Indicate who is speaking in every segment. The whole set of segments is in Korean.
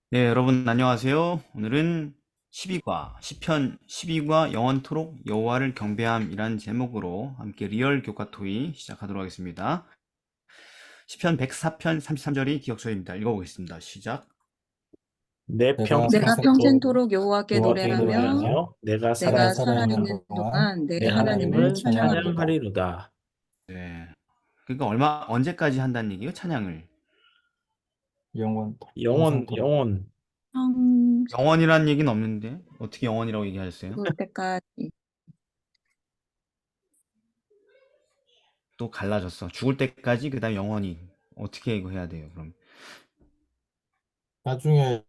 Speaker 1: 네, 여러분 안녕하세요. 오늘은 12과 시편 12과 영원토록 여호와를 경배함이란 제목으로 함께 리얼 교과 토의 시작하도록 하겠습니다. 시편 104편 33절이 기억절입니다. 읽어보겠습니다. 시작.
Speaker 2: 내
Speaker 3: 내가
Speaker 2: 평생
Speaker 4: 내가
Speaker 3: 평생토록
Speaker 4: 평생토록 여호와께
Speaker 3: 여호와께
Speaker 4: 노래하며
Speaker 3: 노래하며
Speaker 2: 노래하며 내가
Speaker 3: 내가
Speaker 4: 내가
Speaker 2: 살아있는
Speaker 3: 살아있는
Speaker 4: 살아있는
Speaker 3: 동안
Speaker 4: 동안 내
Speaker 3: 내
Speaker 4: 하나님을
Speaker 3: 하나님을
Speaker 4: 찬양하리로다.
Speaker 3: 찬양하리로다.
Speaker 2: 찬양하리로다.
Speaker 1: 네. 그러니까 언제까지 한다는 얘기예요? 찬양을.
Speaker 2: 영원,
Speaker 3: 평생토록.
Speaker 2: 영원.
Speaker 4: 평
Speaker 1: 영원이라는 얘기는 없는데 어떻게 영원이라고 얘기하셨어요?
Speaker 4: 죽을 때까지.
Speaker 1: 또 갈라졌어. 죽을 때까지 그다음 영원히. 어떻게 이거 해야 돼요, 그럼?
Speaker 3: 나중에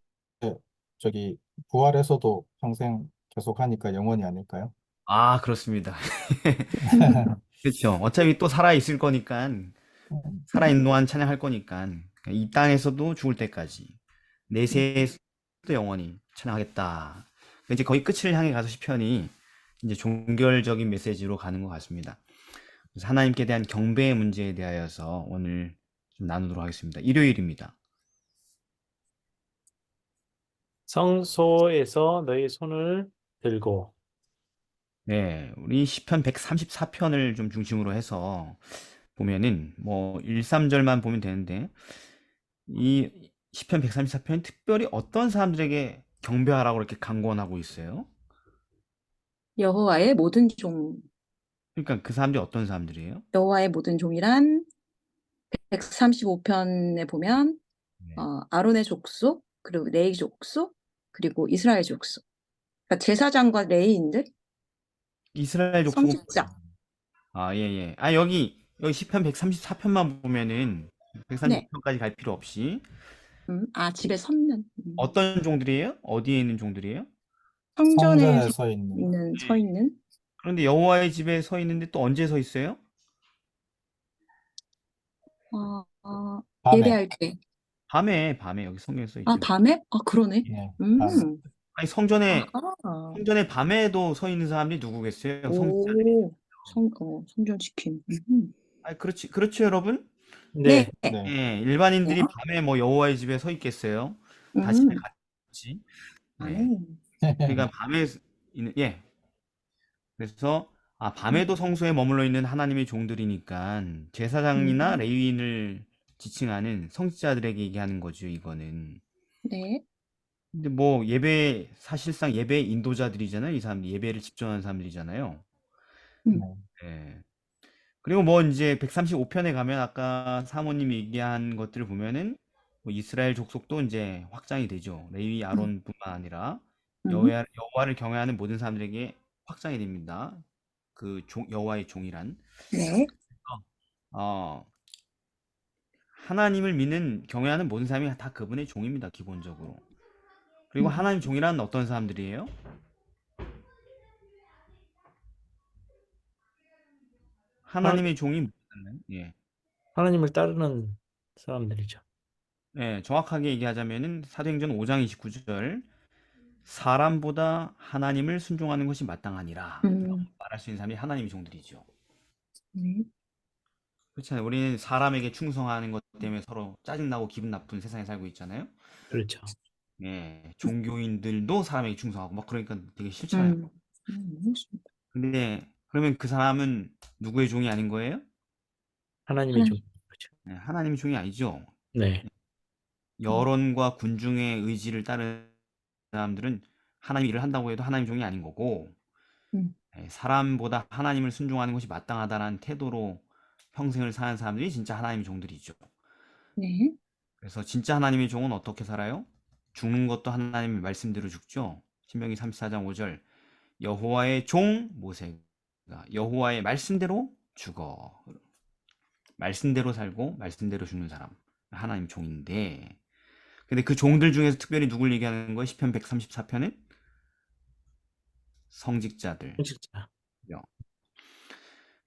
Speaker 3: 저기 부활해서도 평생 계속 하니까 영원이 아닐까요?
Speaker 1: 아, 그렇습니다. 그렇죠. 어차피 또 살아 있을 거니까 살아있는 동안 찬양할 거니까 이 땅에서도 죽을 때까지 내세에서도 영원히 찬양하겠다. 이제 거의 끝을 향해 가서 시편이 이제 종결적인 메시지로 가는 것 같습니다. 그래서 하나님께 대한 경배의 문제에 대하여서 오늘 좀 나누도록 하겠습니다. 일요일입니다.
Speaker 2: 성소에서 너희 손을 들고.
Speaker 1: 네, 우리 시편 134편을 좀 중심으로 해서 보면은 뭐 1, 3절만 보면 되는데 이 시편 134편이 특별히 어떤 사람들에게 경배하라고 이렇게 강권하고 있어요?
Speaker 4: 여호와의 모든 종,
Speaker 1: 그러니까 그 사람들이 어떤 사람들이에요?
Speaker 4: 여호와의 모든 종이란 135편에 보면
Speaker 1: 네.
Speaker 4: 아론의 족속, 그리고 레이 족속, 그리고 이스라엘 족속. 그러니까 제사장과 레이인들,
Speaker 1: 이스라엘 족속은
Speaker 4: 성직자.
Speaker 1: 아, 예, 예. 아, 여기 시편 134편만 보면은
Speaker 4: 네.
Speaker 1: 135편까지 갈 필요 없이
Speaker 4: 집에 섰는.
Speaker 1: 어떤 종들이에요? 어디에 있는 종들이에요?
Speaker 4: 성전에
Speaker 3: 성전에 서 있는
Speaker 4: 서 있는.
Speaker 1: 그런데 여호와의 집에 서 있는데 또 언제 서 있어요?
Speaker 3: 밤에.
Speaker 4: 예배할 때.
Speaker 1: 밤에 여기 성경에 써 있죠.
Speaker 4: 밤에? 그러네.
Speaker 3: 네, 밤에.
Speaker 4: 음.
Speaker 1: 아니 성전에
Speaker 4: 아하.
Speaker 1: 성전에 밤에도 서 있는 사람들이 누구겠어요? 성직자들이.
Speaker 4: 오, 성전 지킴.
Speaker 1: 아니 그렇지 그렇죠 여러분?
Speaker 4: 네.
Speaker 2: 네,
Speaker 3: 네.
Speaker 1: 예, 일반인들이
Speaker 4: 네.
Speaker 1: 밤에 뭐 여호와의 집에 서 있겠어요? 다 집에
Speaker 4: 음.
Speaker 1: 갔지. 네.
Speaker 4: 오.
Speaker 1: 그러니까 밤에 있는 예. 그래서 밤에도 성소에 머물러 있는 하나님의 종들이니까 제사장이나
Speaker 4: 음.
Speaker 1: 레위인을 지칭하는 성직자들에게 얘기하는 거죠, 이거는.
Speaker 4: 네.
Speaker 1: 근데 뭐 사실상 예배 인도자들이잖아요. 이 사람들 예배를 집전하는 사람들이잖아요.
Speaker 4: 음.
Speaker 3: 네.
Speaker 1: 예. 그리고 뭐 이제 135편에 가면 아까 사모님이 얘기한 것들을 보면은 뭐 이스라엘 족속도 이제 확장이 되죠. 레위
Speaker 4: 음.
Speaker 1: 아론뿐만 아니라
Speaker 4: 음.
Speaker 1: 여호와를 경외하는 모든 사람들에게 확장이 됩니다. 그 여호와의 종이란
Speaker 4: 네.
Speaker 1: 어, 하나님을 믿는 경외하는 모든 사람이 다 그분의 종입니다. 기본적으로. 그리고
Speaker 4: 음.
Speaker 1: 하나님 종이란 어떤 사람들이에요?
Speaker 2: 하,
Speaker 1: 하나님의 종이 무엇이잖아요? 예.
Speaker 2: 하나님을 따르는 사람들이죠.
Speaker 1: 예, 정확하게 얘기하자면은 사도행전 5장 29절 사람보다 하나님을 순종하는 것이 마땅하니라 라고
Speaker 4: 음.
Speaker 1: 말할 수 있는 사람이 하나님의 종들이죠.
Speaker 4: 네.
Speaker 1: 그렇잖아요. 우리는 사람에게 충성하는 것 때문에 서로 짜증나고 기분 나쁜 세상에 살고 있잖아요.
Speaker 2: 그렇죠.
Speaker 1: 예, 종교인들도 사람에게 충성하고 막 그러니까 되게 싫잖아요.
Speaker 4: 음. 알겠습니다.
Speaker 1: 근데 그러면 그 사람은 누구의 종이 아닌 거예요?
Speaker 2: 하나님의 종.
Speaker 4: 하나님.
Speaker 2: 그렇죠.
Speaker 1: 예, 하나님의 종이 아니죠.
Speaker 2: 네,
Speaker 1: 여론과 군중의 의지를 따르는 사람들은 하나님 일을 한다고 해도 하나님 종이 아닌 거고
Speaker 4: 음.
Speaker 1: 사람보다 하나님을 순종하는 것이 마땅하다는 태도로 평생을 사는 사람들이 진짜 하나님의 종들이죠.
Speaker 4: 네.
Speaker 1: 그래서 진짜 하나님의 종은 어떻게 살아요? 죽는 것도 하나님의 말씀대로 죽죠. 신명기 34장 5절 여호와의 종 모세가 여호와의 말씀대로 죽어. 말씀대로 살고 말씀대로 죽는 사람 하나님 종인데 근데 그 종들 중에서 특별히 누굴 얘기하는 거예요? 시편 134편은 성직자들.
Speaker 2: 진짜.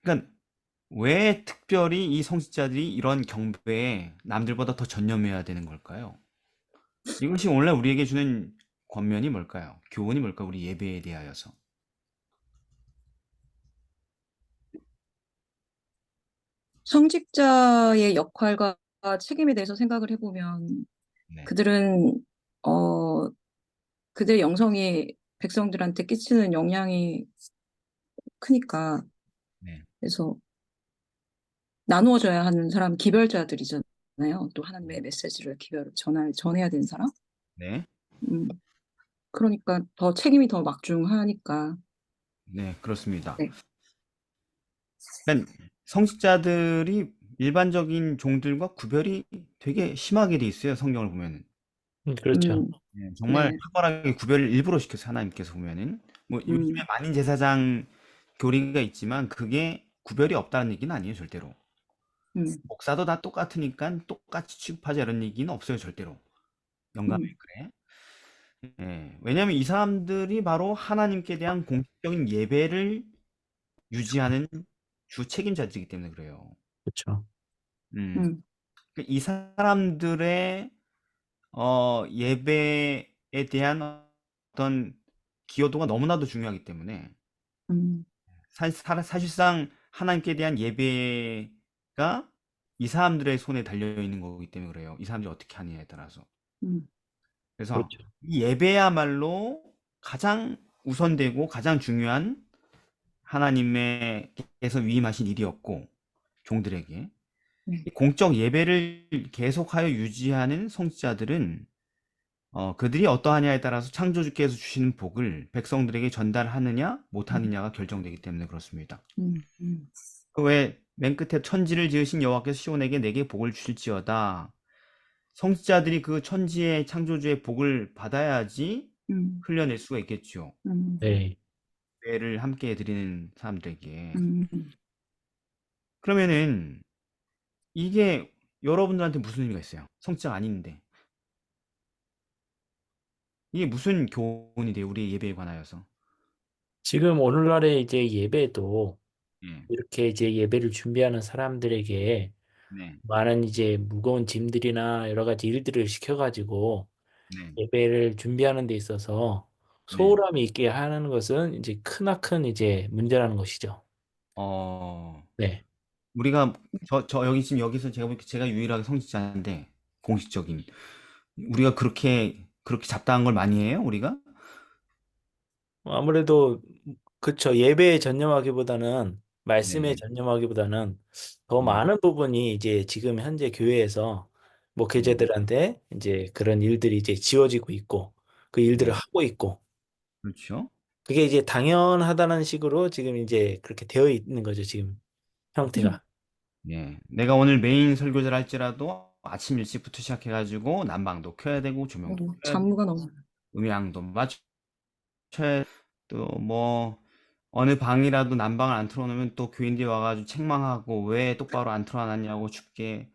Speaker 1: 그러니까 왜 특별히 이 성직자들이 이런 경배에 남들보다 더 전념해야 되는 걸까요? 이것이 오늘 우리에게 주는 권면이 뭘까요? 교훈이 뭘까요? 우리 예배에 대하여서.
Speaker 4: 성직자의 역할과 책임에 대해서 생각을 해보면
Speaker 1: 네.
Speaker 4: 그들은 어, 그들의 영성이 백성들한테 끼치는 영향이 크니까.
Speaker 1: 네.
Speaker 4: 그래서 나누어져야 하는 사람, 기별자들이잖아요. 또 하나님의 메시지를 전해야 되는 사람.
Speaker 1: 네.
Speaker 4: 음, 그러니까 더 책임이 더 막중하니까.
Speaker 1: 네, 그렇습니다.
Speaker 4: 네.
Speaker 1: 그러니까 성직자들이 일반적인 종들과 구별이 되게 심하게 돼 있어요. 성경을 보면은.
Speaker 2: 그렇죠.
Speaker 1: 네, 정말
Speaker 4: 네.
Speaker 1: 탁월하게 구별을 일부러 시켜서 하나님께서 보면은 뭐 요즘에 만인 제사장 교리가 있지만 그게 구별이 없다는 얘기는 아니에요, 절대로. 목사도 다 똑같으니까 똑같이 취급하자 이런 얘기는 없어요, 절대로. 영감에 그래. 예, 왜냐면 이 사람들이 바로 하나님께 대한 공식적인 예배를 유지하는 주 책임자이기 때문에 그래요.
Speaker 2: 그렇죠.
Speaker 1: 음. 이 사람들의 예배에 대한 어떤 기여도가 너무나도 중요하기 때문에 사실상 하나님께 대한 예배가 이 사람들의 손에 달려 있는 거기 때문에 그래요. 이 사람들이 어떻게 하느냐에 따라서. 그래서
Speaker 2: 그렇죠.
Speaker 1: 이 예배야말로 가장 우선되고 가장 중요한 하나님께서 위임하신 일이었고 종들에게 이 공적 예배를 계속하여 유지하는 성직자들은 그들이 어떠하냐에 따라서 창조주께서 주시는 복을 백성들에게 전달하느냐 못하느냐가 결정되기 때문에 그렇습니다. 그 왜 맨 끝에 천지를 지으신 여호와께서 시온에게 내게 복을 주실지어다. 성직자들이 그 천지의 창조주의 복을 받아야지 흘려낼 수가 있겠죠.
Speaker 2: 네.
Speaker 1: 예배를 함께 드리는 사람들에게. 그러면은 이게 여러분들한테 무슨 의미가 있어요? 성직자가 아닌데. 이게 무슨 교훈이 돼요? 우리의 예배에 관하여서.
Speaker 2: 지금 오늘날의 이제 예배도
Speaker 1: 예.
Speaker 2: 이렇게 이제 예배를 준비하는 사람들에게
Speaker 1: 네.
Speaker 2: 많은 이제 무거운 짐들이나 여러 가지 일들을 시켜가지고
Speaker 1: 네.
Speaker 2: 예배를 준비하는 데 있어서
Speaker 1: 네.
Speaker 2: 소홀함이 있게 하는 것은 이제 크나큰 이제 문제라는 것이죠.
Speaker 1: 어,
Speaker 2: 네.
Speaker 1: 우리가 저 여기 지금 여기서 제가 보니까 제가 유일하게 성직자인데 공식적인 우리가 그렇게 잡다한 걸 많이 해요, 우리가?
Speaker 2: 아무래도 그쵸. 예배에 전념하기보다는 말씀에
Speaker 1: 네.
Speaker 2: 전념하기보다는 더
Speaker 1: 네.
Speaker 2: 많은 부분이 이제 지금 현재 교회에서
Speaker 1: 네.
Speaker 2: 목회자들한테 이제 그런 일들이 이제 지어지고 있고 그 일들을
Speaker 1: 네.
Speaker 2: 하고 있고
Speaker 1: 그렇죠.
Speaker 2: 그게 이제 당연하다는 식으로 지금 이제 그렇게 되어 있는 거죠. 지금 형태가.
Speaker 1: 예. 내가 오늘 메인 설교자를 할지라도 아침 일찍부터 시작해가지고 난방도 켜야 되고 조명도 켜야 되고
Speaker 4: 잡무가 너무.
Speaker 1: 음향도 맞춰야 또 뭐 어느 방이라도 난방을 안 틀어놓으면 또 교인들이 와가지고 책망하고 왜 똑바로 안 틀어놨냐고 춥게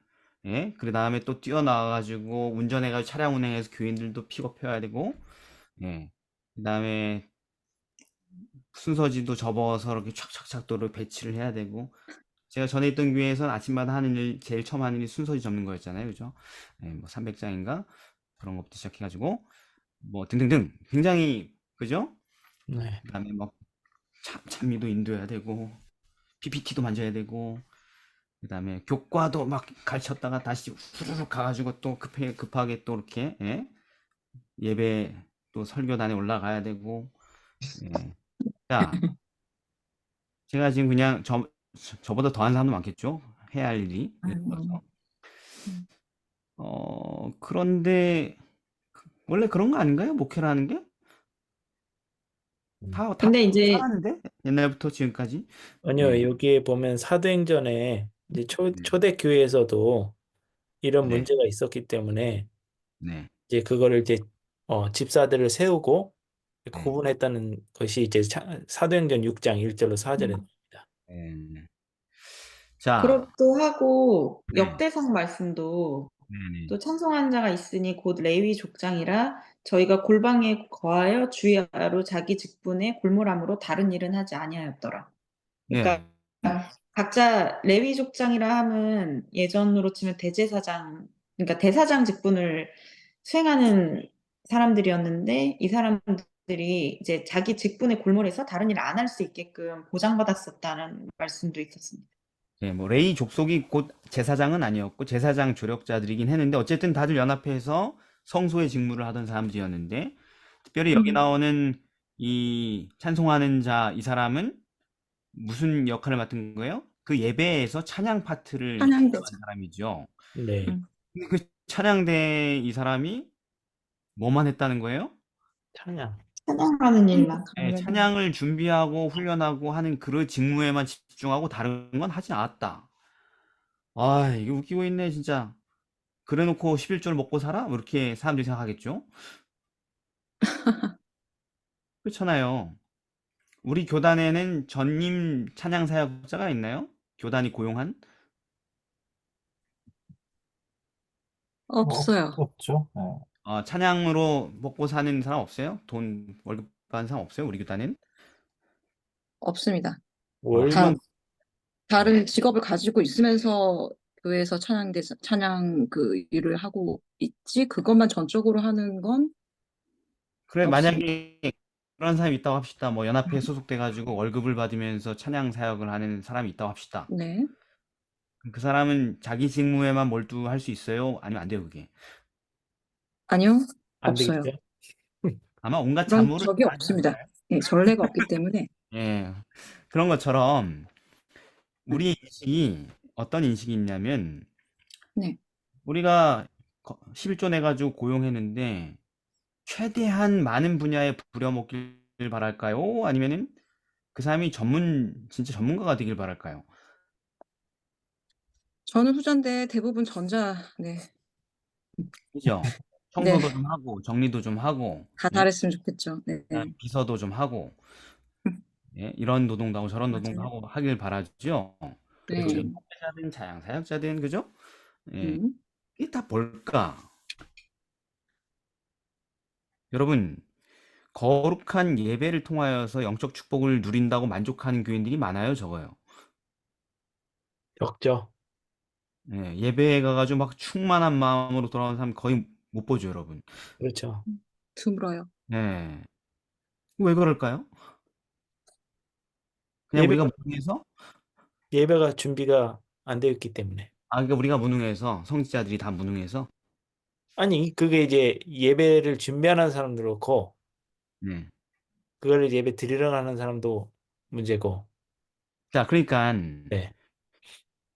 Speaker 1: 예? 그 다음에 또 뛰어나와가지고 운전해가지고 차량 운행해서 교인들도 픽업해야 되고 예. 그 다음에 순서지도 접어서 이렇게 촥촥촥 또 배치를 해야 되고 제가 전에 있던 교회에서는 아침마다 하는 일 제일 처음 하는 일이 순서지 접는 거였잖아요, 그죠? 예, 뭐 300장인가 그런 것부터 시작해가지고 뭐 등등등 굉장히 그죠?
Speaker 2: 네.
Speaker 1: 그다음에 뭐 찬미도 인도해야 되고 PPT도 만져야 되고 그다음에 교과도 막 가르쳤다가 다시 후루룩 가가지고 또 급하게 또 이렇게 예? 예배 또 설교단에 올라가야 되고 예. 자 제가 지금 그냥 저보다 더한 사람도 많겠죠? 해야 할 일이 있어서 그런데 원래 그런 거 아닌가요? 목회라는 게? 다
Speaker 5: 근데 이제
Speaker 1: 살았는데? 옛날부터 지금까지?
Speaker 2: 아니요.
Speaker 1: 예.
Speaker 2: 여기에 보면 사도행전에 이제
Speaker 1: 네.
Speaker 2: 초대 교회에서도 이런
Speaker 1: 네.
Speaker 2: 문제가 있었기 때문에
Speaker 1: 네.
Speaker 2: 이제 그거를 이제 집사들을 세우고
Speaker 1: 네.
Speaker 2: 구분했다는 것이 이제 사도행전 6장 1절로 4절에 나옵니다.
Speaker 1: 네. 자,
Speaker 5: 그렇기도 하고
Speaker 1: 네.
Speaker 5: 역대상 말씀도
Speaker 1: 네네.
Speaker 5: 또 찬송하는 자가 있으니 곧 레위 족장이라 저희가 골방에 거하여 주의 아로 자기 직분에 골몰함으로 다른 일은 하지 아니하였더라.
Speaker 1: 예.
Speaker 5: 그러니까 각자 레위 족장이라 함은 예전으로 치면 대제사장, 그러니까 대사장 직분을 수행하는 사람들이었는데 이 사람들이 이제 자기 직분에 골몰해서 다른 일을 안 할 수 있게끔 보장받았었다는 말씀도 있었습니다.
Speaker 1: 예, 뭐 레이 족속이 곧 제사장은 아니었고 제사장 조력자들이긴 했는데 어쨌든 다들 연합해서 성소의 직무를 하던 사람들이었는데, 특별히 여기 나오는 이 찬송하는 자, 이 사람은 무슨 역할을 맡은 거예요? 그 예배에서 찬양 파트를
Speaker 4: 찬양대장.
Speaker 1: 인도한 사람이죠.
Speaker 2: 네.
Speaker 4: 음.
Speaker 1: 근데 그 찬양대 이 사람이 뭐만 했다는 거예요?
Speaker 2: 찬양.
Speaker 5: 찬양하는 일만.
Speaker 1: 네, 찬양을 준비하고 훈련하고 하는 그 직무에만 집중하고 다른 건 하지 않았다. 아, 이게 웃기고 있네, 진짜. 그래 놓고 11조를 먹고 살아? 뭐 이렇게 사람들이 생각하겠죠? 그렇잖아요. 우리 교단에는 전임 찬양 사역자가 있나요? 교단이 고용한?
Speaker 4: 없어요.
Speaker 3: 없죠. 네.
Speaker 1: 찬양으로 먹고 사는 사람 없어요? 돈 월급 받는 사람 없어요? 우리 교단엔?
Speaker 4: 없습니다. 다
Speaker 2: 월급
Speaker 4: 다른 직업을 가지고 있으면서 교회에서 찬양 그 일을 하고 있지, 그것만 전적으로 하는 건
Speaker 1: 그래,
Speaker 4: 없습니다.
Speaker 1: 만약에 그런 사람이 있다고 합시다. 뭐 연합회에 소속돼가지고 월급을 받으면서 찬양 사역을 하는 사람이 있다고 합시다.
Speaker 4: 네.
Speaker 1: 그럼 그 사람은 자기 직무에만 몰두할 수 있어요? 아니면 안 돼요, 그게?
Speaker 4: 아니요,
Speaker 2: 안
Speaker 4: 없어요.
Speaker 2: 되겠죠?
Speaker 1: 아마 온갖
Speaker 4: 그런
Speaker 1: 자물을
Speaker 4: 적이
Speaker 1: 다 하지
Speaker 4: 없습니다.
Speaker 1: 않을까요?
Speaker 4: 예, 전례가 없기 때문에.
Speaker 1: 예. 그런 것처럼 우리 인식이 어떤 인식이 있냐면,
Speaker 4: 네.
Speaker 1: 우리가 11조 내가지고 고용했는데 최대한 많은 분야에 부려먹길 바랄까요? 아니면은 그 사람이 진짜 전문가가 되길 바랄까요?
Speaker 4: 저는 후자인데 대부분 전자. 네.
Speaker 1: 그죠?
Speaker 4: 네.
Speaker 1: 청소도 좀 하고 정리도 좀 하고,
Speaker 4: 다
Speaker 1: 예?
Speaker 4: 잘했으면 좋겠죠. 네.
Speaker 1: 그다음에 비서도 좀 하고, 예? 이런 노동도 하고 저런 노동도
Speaker 4: 맞아요.
Speaker 1: 하고 하길 바라죠.
Speaker 4: 네.
Speaker 2: 그렇죠.
Speaker 1: 목회자든 자양 사역자든, 그죠? 예.
Speaker 4: 음.
Speaker 1: 이게 다 뭘까? 여러분, 거룩한 예배를 통하여서 영적 축복을 누린다고 만족하는 교인들이 많아요, 적어요?
Speaker 2: 적죠.
Speaker 1: 예, 예배에 가가지고 막 충만한 마음으로 돌아오는 사람 거의 못 보죠, 여러분.
Speaker 2: 그렇죠.
Speaker 4: 드물어요.
Speaker 1: 예. 왜 그럴까요? 그냥 우리가
Speaker 2: 예배가
Speaker 1: 무능해서?
Speaker 2: 예배가 준비가 안 되어 있기 때문에.
Speaker 1: 그러니까 우리가 무능해서, 성직자들이 다 무능해서?
Speaker 2: 아니, 그게 이제 예배를 준비하는 사람도 그렇고,
Speaker 1: 네.
Speaker 2: 그걸 예배 드리러 가는 사람도 문제고.
Speaker 1: 자, 그러니까
Speaker 2: 네.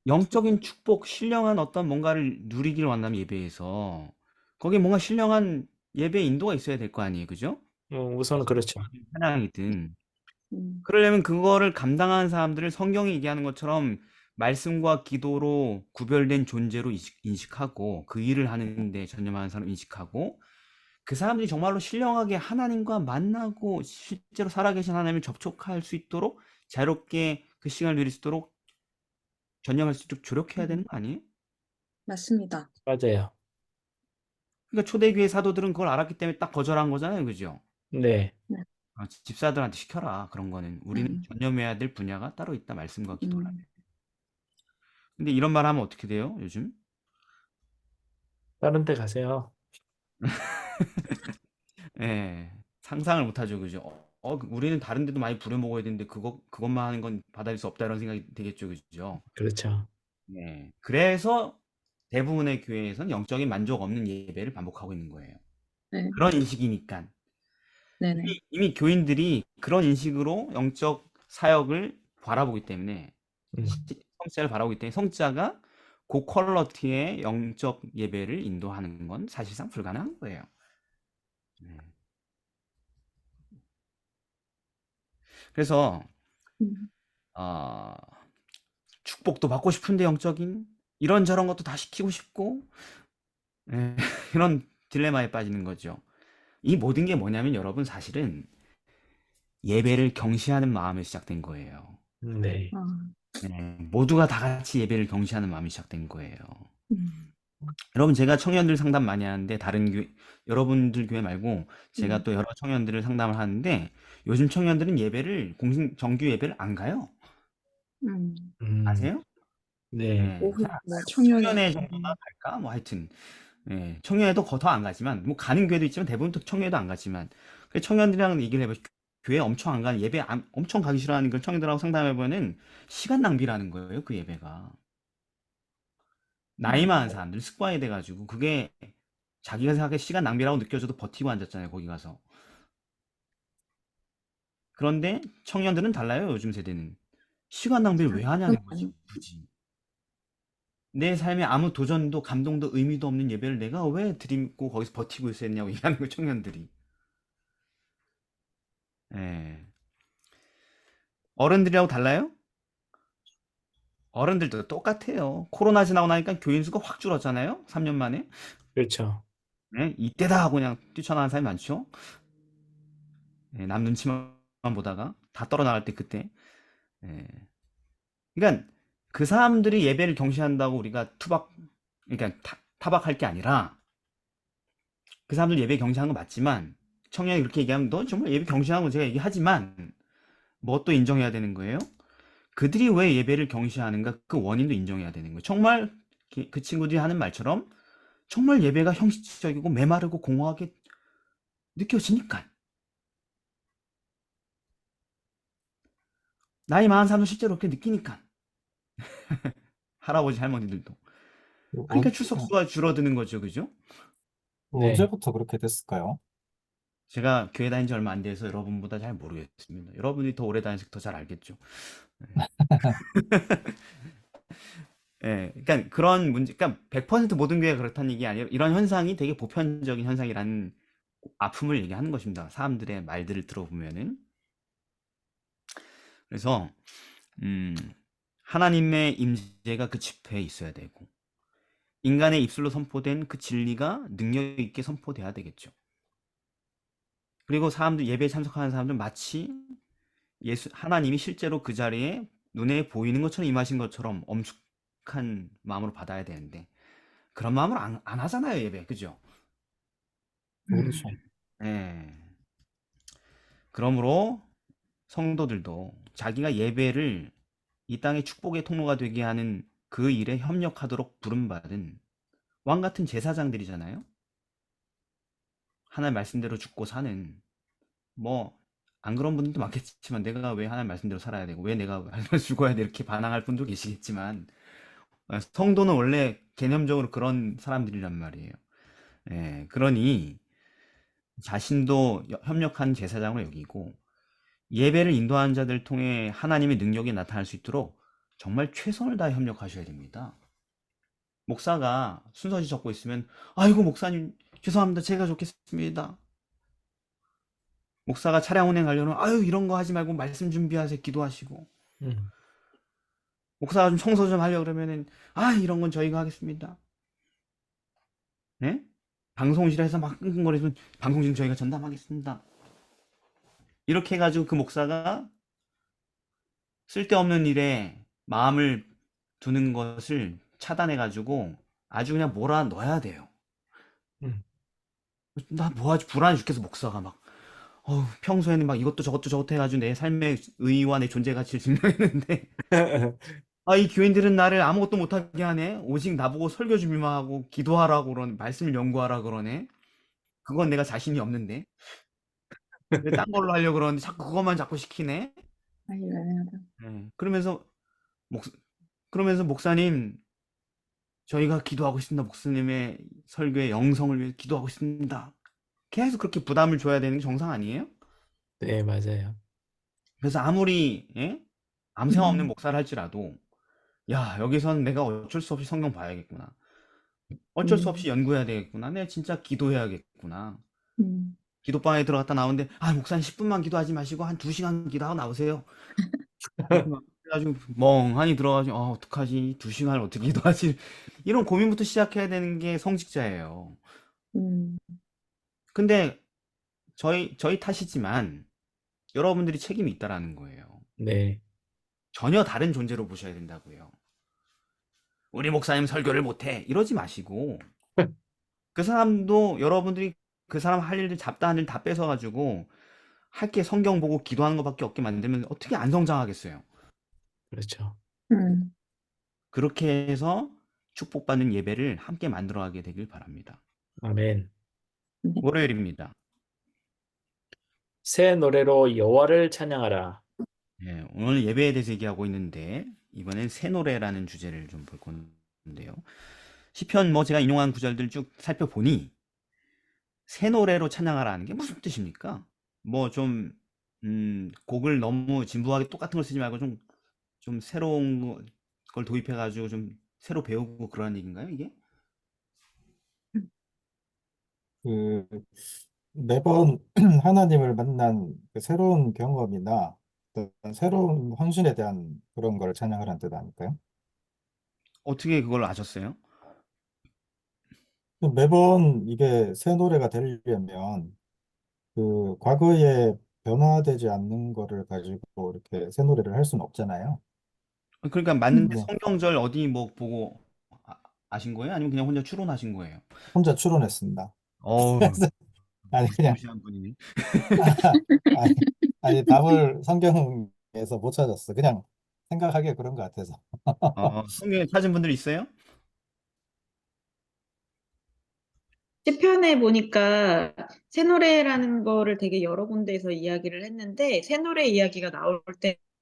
Speaker 1: 영적인 축복, 신령한 어떤 뭔가를 누리길 원하면 예배에서 거기에 뭔가 신령한 예배 인도가 있어야 될 거 아니에요, 그죠?
Speaker 2: 우선은 그렇죠.
Speaker 1: 찬양이든.
Speaker 4: 음.
Speaker 1: 그러려면 그거를 감당하는 사람들을 성경이 얘기하는 것처럼 말씀과 기도로 구별된 존재로 인식하고, 그 일을 하는데 전념하는 사람 인식하고, 그 사람들이 정말로 신령하게 하나님과 만나고 실제로 살아계신 하나님을 접촉할 수 있도록, 자유롭게 그 시간을 누릴 수 있도록 전념할 수 있도록 조력해야 되는 거 아니에요?
Speaker 4: 맞습니다.
Speaker 2: 맞아요.
Speaker 1: 그러니까 초대교회 사도들은 그걸 알았기 때문에 딱 거절한 거잖아요, 그죠?
Speaker 2: 네.
Speaker 1: 집사들한테 시켜라, 그런 거는. 우리는
Speaker 4: 음.
Speaker 1: 전념해야 될 분야가 따로 있다, 말씀과 기도라.
Speaker 4: 음.
Speaker 1: 근데 이런 말 하면 어떻게 돼요, 요즘?
Speaker 2: 다른 데 가세요.
Speaker 1: 예, 상상을 못하죠, 그죠? 우리는 다른 데도 많이 부려먹어야 되는데 그것만 하는 건 받아들일 수 없다, 이런 생각이 되겠죠, 그죠?
Speaker 2: 그렇죠.
Speaker 1: 네. 그래서 대부분의 교회에서는 영적인 만족 없는 예배를 반복하고 있는 거예요.
Speaker 4: 네.
Speaker 1: 그런 인식이니까.
Speaker 4: 네네.
Speaker 1: 이미 교인들이 그런 인식으로 영적 사역을 바라보기 때문에,
Speaker 2: 음.
Speaker 1: 성자를 바라보기 때문에 성자가 고퀄러티의 영적 예배를 인도하는 건 사실상 불가능한 거예요. 네. 그래서
Speaker 4: 음.
Speaker 1: 축복도 받고 싶은데 영적인 이런저런 것도 다 시키고 싶고, 예, 이런 딜레마에 빠지는 거죠. 이 모든 게 뭐냐면 여러분, 사실은 예배를 경시하는 마음에 시작된 거예요.
Speaker 2: 네.
Speaker 4: 아.
Speaker 1: 모두가 다 같이 예배를 경시하는 마음이 시작된 거예요.
Speaker 4: 음.
Speaker 1: 여러분, 제가 청년들 상담 많이 하는데, 다른 교회, 여러분들 교회 말고 제가 또 여러 청년들을 상담을 하는데, 요즘 청년들은 예배를, 정규 예배를 안 가요.
Speaker 4: 음.
Speaker 1: 아세요?
Speaker 2: 네.
Speaker 4: 오후
Speaker 1: 잘 안
Speaker 4: 뭐
Speaker 1: 가요.
Speaker 4: 청년회.
Speaker 1: 청년회 정도나 갈까? 뭐 하여튼. 청년회도 더 안 가지만, 뭐 가는 교회도 있지만 대부분 또 청년회도 안 가지만, 그 청년들이랑 얘기를 해봐. 교회 엄청 안 가는, 예배 엄청 가기 싫어하는 그 청년들하고 상담해보면은 시간 낭비라는 거예요, 그 예배가. 나이 많은 사람들 습관이 돼가지고 그게 자기가 생각해 시간 낭비라고 느껴져도 버티고 앉았잖아요, 거기 가서. 그런데 청년들은 달라요, 요즘 세대는. 시간 낭비를 왜 하냐는 거지, 굳이. 내 삶에 아무 도전도 감동도 의미도 없는 예배를 내가 왜 드리고 거기서 버티고 있어야 했냐고 얘기하는 거예요, 청년들이. 예. 어른들이라고 달라요? 어른들도 똑같아요. 코로나 지나고 나니까 교인 수가 확 줄었잖아요, 3년 만에.
Speaker 2: 그렇죠.
Speaker 1: 네? 이때다 하고 그냥 뛰쳐나가는 사람이 많죠. 예, 남 눈치만 보다가 다 떨어나갈 때 그때. 예. 그러니까 그 사람들이 예배를 경시한다고 우리가 그러니까 타박할 게 아니라 그 사람들 예배 경시하는 거 맞지만 청년이 그렇게 얘기하면 너 정말 예배 경시하는 거 제가 얘기하지만 뭐 또 인정해야 되는 거예요? 그들이 왜 예배를 경시하는가 그 원인도 인정해야 되는 거예요. 정말 그 친구들이 하는 말처럼 정말 예배가 형식적이고 메마르고 공허하게 느껴지니까. 나이 많은 사람도 실제로 그렇게 느끼니까. 할아버지 할머니들도. 그러니까 출석수가 줄어드는 거죠, 그죠?
Speaker 2: 네.
Speaker 3: 언제부터 그렇게 됐을까요?
Speaker 1: 제가 교회 다닌 지 얼마 안 돼서 여러분보다 잘 모르겠습니다. 여러분이 더 오래 다니셔서 더 잘 알겠죠. 예, 그러니까 그런 문제, 그러니까 100% 모든 교회가 그렇다는 얘기 아니에요. 이런 현상이 되게 보편적인 현상이라는 아픔을 얘기하는 것입니다. 사람들의 말들을 들어보면은. 그래서 하나님의 임재가 그 집회에 있어야 되고 인간의 입술로 선포된 그 진리가 능력 있게 선포돼야 되겠죠. 그리고 사람들 예배에 참석하는 사람들 마치 하나님이 실제로 그 자리에 눈에 보이는 것처럼 임하신 것처럼 엄숙한 마음으로 받아야 되는데 그런 마음으로 안 하잖아요, 예배. 그죠?
Speaker 3: 그렇죠.
Speaker 1: 예. 그러므로 성도들도 자기가 예배를 이 땅의 축복의 통로가 되게 하는 그 일에 협력하도록 부름받은 왕 같은 제사장들이잖아요. 하나님 말씀대로 죽고 사는 뭐 안 그런 분들도 많겠지만 내가 왜 하나님 말씀대로 살아야 되고 왜 내가 하나님 죽어야 돼 이렇게 반항할 분도 계시겠지만 성도는 원래 개념적으로 그런 사람들이란 말이에요. 예, 그러니 자신도 협력한 제사장으로 여기고 예배를 인도하는 자들 통해 하나님의 능력이 나타날 수 있도록 정말 최선을 다해 협력하셔야 됩니다. 목사가 순서지 적고 있으면 아이고 목사님 죄송합니다. 제가 적겠습니다. 목사가 차량 운행하려면 아유 이런 거 하지 말고 말씀 준비하세요. 기도하시고 목사가 좀 청소 좀 하려고 그러면은 아 이런 건 저희가 하겠습니다. 네? 방송실에서 막 끙끙거리면 방송실 저희가 전담하겠습니다. 이렇게 해가지고 그 목사가 쓸데없는 일에 마음을 두는 것을 차단해가지고 아주 그냥 몰아 넣어야 돼요. 나 뭐하지 불안해 죽겠어 목사가 막 평소에는 막 이것도 저것도 해가지고 내 삶의 의의와 내 존재 가치를 증명했는데 이 교인들은 나를 아무것도 못하게 하네. 오직 나보고 설교 준비만 하고 기도하라고 그러네. 말씀을 연구하라 그러네. 그건 내가 자신이 없는데 왜 딴 걸로 하려고 그러는데 자꾸 그것만 자꾸 시키네. 그러면서 목사님 저희가 기도하고 있습니다. 목사님의 설교의 영성을 위해 기도하고 있습니다. 계속 그렇게 부담을 줘야 되는 게 정상 아니에요?
Speaker 2: 네, 맞아요.
Speaker 1: 그래서 아무리 아무 생각 없는 목사를 할지라도 야 여기선 내가 어쩔 수 없이 성경 봐야겠구나. 어쩔 수 없이 연구해야 되겠구나. 내가 진짜 기도해야겠구나. 기도방에 들어갔다 나오는데 목사님 10분만 기도하지 마시고 한 2시간 기도하고 나오세요. 그래가지고 멍하니 들어가지고 어떡하지 2시간을 어떻게 기도하지 이런 고민부터 시작해야 되는 게 성직자예요. 근데 저희 탓이지만 여러분들이 책임이 있다라는 거예요.
Speaker 2: 네.
Speaker 1: 전혀 다른 존재로 보셔야 된다고요. 우리 목사님 설교를 못해 이러지 마시고 그 사람도 여러분들이 그 사람 할 일들 잡다한 일 다 뺏어가지고 할 게 성경 보고 기도하는 것밖에 없게 만들면 어떻게 안 성장하겠어요.
Speaker 2: 그렇죠.
Speaker 1: 그렇게 해서 축복받는 예배를 함께 만들어가게 되길 바랍니다.
Speaker 2: 아멘.
Speaker 1: 월요일입니다.
Speaker 2: 새 노래로 여호와를 찬양하라.
Speaker 1: 네, 오늘 예배에 대해서 얘기하고 있는데 이번엔 새 노래라는 주제를 좀 볼 건데요. 시편 제가 인용한 구절들 쭉 살펴보니 새 노래로 찬양하라는 게 무슨 뜻입니까? 뭐 좀 곡을 너무 진부하게 똑같은 걸 쓰지 말고 좀 새로운 걸 도입해 가지고 좀 새로 배우고 그러는 얘기인가요, 이게?
Speaker 3: 그 매번 하나님을 만난 그 새로운 경험이나 어떤 새로운 헌신에 대한 그런 걸 찬양하라는 뜻 아닐까요?
Speaker 1: 어떻게 그걸 아셨어요?
Speaker 3: 매번 이게 새 노래가 되려면 그 과거에 변화되지 않는 거를 가지고 이렇게 새 노래를 할 수는 없잖아요.
Speaker 1: 그러니까 맞는데
Speaker 3: 네,
Speaker 1: 성경절 어디 뭐 보고 아신 거예요? 아니면 그냥 혼자 추론하신 거예요?
Speaker 3: 혼자 추론했습니다.
Speaker 1: 어우,
Speaker 3: 아니 그냥
Speaker 1: 무시무시한 분이네.
Speaker 3: 아니, 아니 답을 성경에서 못 찾았어. 그냥 생각하기에 그런 것 같아서.
Speaker 1: 성경에 찾은 분들 있어요?
Speaker 5: 시편에 보니까 새 노래라는 거를 되게 여러 군데에서 이야기를 했는데 새 노래 이야기가 나올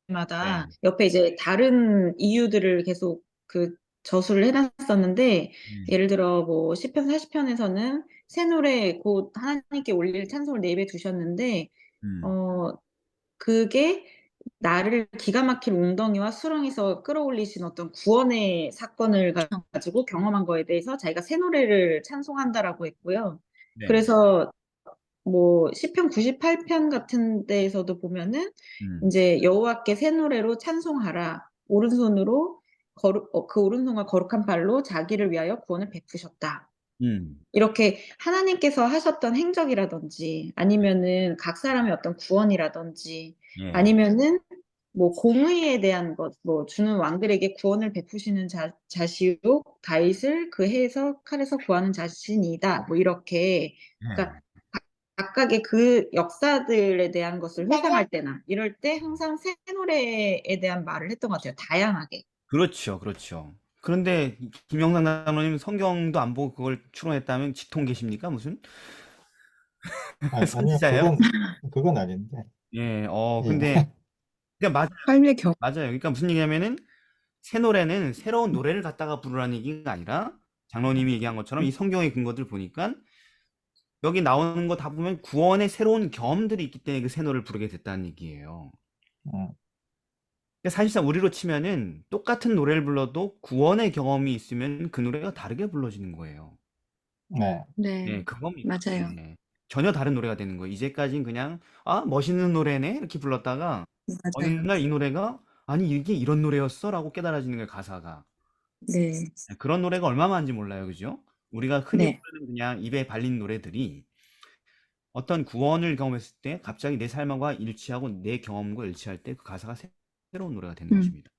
Speaker 5: 때마다
Speaker 1: 네.
Speaker 5: 옆에 이제 다른 이유들을 계속 그 저수를 해놨었는데 예를 들어 뭐 시편 40편에서는 새 노래 곧 하나님께 올릴 찬송을 내입에 두셨는데
Speaker 1: 음,
Speaker 5: 그게 나를 기가 막힐 웅덩이와 수렁에서 끌어올리신 어떤 구원의 사건을 가지고 경험한 거에 대해서 자기가 새 노래를 찬송한다라고 했고요.
Speaker 1: 네.
Speaker 5: 그래서 뭐 시편 98편 같은 데에서도 보면은
Speaker 1: 음,
Speaker 5: 이제 여호와께 새 노래로 찬송하라. 오른손으로 그 오른손과 거룩한 발로 자기를 위하여 구원을 베푸셨다.
Speaker 1: 음,
Speaker 5: 이렇게 하나님께서 하셨던 행적이라든지 아니면은 각 사람의 어떤 구원이라든지
Speaker 1: 예.
Speaker 5: 아니면은 뭐 공의에 대한 것, 뭐 주는 왕들에게 구원을 베푸시는 자시로 다윗을 그 해에서 칼에서 구하는 자신이다. 뭐 이렇게 그러니까
Speaker 1: 예.
Speaker 5: 각각의 그 역사들에 대한 것을 회상할 때나 이럴 때 항상 새 노래에 대한 말을 했던 것 같아요. 다양하게.
Speaker 1: 그렇죠, 그렇죠. 그런데 김영삼 장로님 성경도 안 보고 그걸 추론했다면 직통계십니까? 무슨
Speaker 3: 아니요,
Speaker 1: 선지자예요?
Speaker 3: 그건 아닌데.
Speaker 1: 예,
Speaker 3: 예.
Speaker 1: 근데 그러니까
Speaker 4: 삶의 경,
Speaker 1: 맞아요. 그러니까 무슨 얘기냐면은 새 노래는 새로운 노래를 갖다가 부르라는 얘기가 아니라 장로님이 얘기한 것처럼 이 성경의 근거들 보니까 여기 나오는 거 다 보면 구원의 새로운 경험들이 있기 때문에 그 새 노래를 부르게 됐다는 얘기예요.
Speaker 3: 음,
Speaker 1: 그러니까 사실상 우리로 치면은 똑같은 노래를 불러도 구원의 경험이 있으면 그 노래가 다르게 불러지는 거예요.
Speaker 3: 네.
Speaker 4: 네,
Speaker 1: 네, 그겁니다.
Speaker 4: 맞아요.
Speaker 1: 네. 전혀 다른 노래가 되는 거예요. 이제까지는 그냥 멋있는 노래네 이렇게 불렀다가 어느
Speaker 4: 맞아요.
Speaker 1: 날 이 노래가 아니 이게 이런 노래였어라고 깨달아지는 거예요, 가사가.
Speaker 4: 네,
Speaker 1: 네, 그런 노래가 얼마 많은지 몰라요, 그죠? 우리가 흔히
Speaker 4: 네,
Speaker 1: 부르는 그냥 입에 발린 노래들이 어떤 구원을 경험했을 때 갑자기 내 삶과 일치하고 내 경험과 일치할 때 그 가사가 새로운 노래가 되는
Speaker 4: 음,
Speaker 1: 것입니다.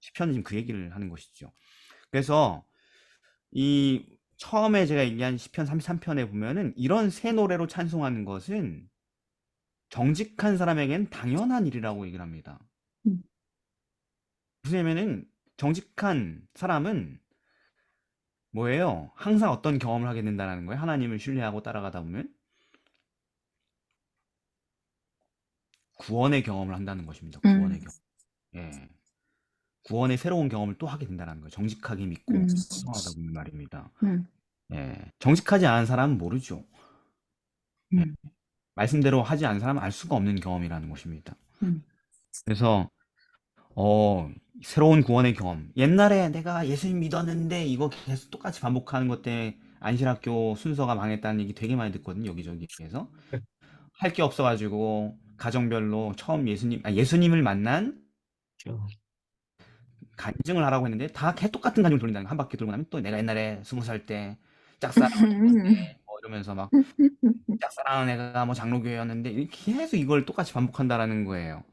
Speaker 1: 시편은 지금 그 얘기를 하는 것이죠. 그래서 이 처음에 제가 얘기한 시편 33편에 보면은 이런 새 노래로 찬송하는 것은 정직한 사람에겐 당연한 일이라고 얘기를 합니다.
Speaker 4: 음,
Speaker 1: 무슨 얘기냐면은 정직한 사람은 뭐예요? 항상 어떤 경험을 하게 된다는 거예요. 하나님을 신뢰하고 따라가다 보면 구원의 경험을 한다는 것입니다.
Speaker 4: 음,
Speaker 1: 구원의 경험. 예. 구원의 새로운 경험을 또 하게 된다는 거예요. 정직하게 믿고
Speaker 4: 음,
Speaker 1: 순종하다 보면 말입니다.
Speaker 4: 음,
Speaker 1: 예. 정직하지 않은 사람은 모르죠. 예.
Speaker 4: 음,
Speaker 1: 말씀대로 하지 않은 사람은 알 수가 없는 경험이라는 것입니다.
Speaker 4: 음,
Speaker 1: 그래서 새로운 구원의 경험. 옛날에 내가 예수님 믿었는데 이거 계속 똑같이 반복하는 것 때문에 안신학교 순서가 망했다는 얘기 되게 많이 듣거든요. 여기저기에서. 할 게 없어가지고 가정별로 처음 예수님을 만난
Speaker 2: 그렇죠.
Speaker 1: 간증을 하라고 했는데 다 똑같은 간증을 돌린다는 거야. 한 바퀴 돌고 나면 또 내가 옛날에 20살 때 짝사랑 뭐 이러면서 막 짝사랑하는 애가 뭐 장로교회였는데 이렇게 계속 이걸 똑같이 반복한다라는 거예요.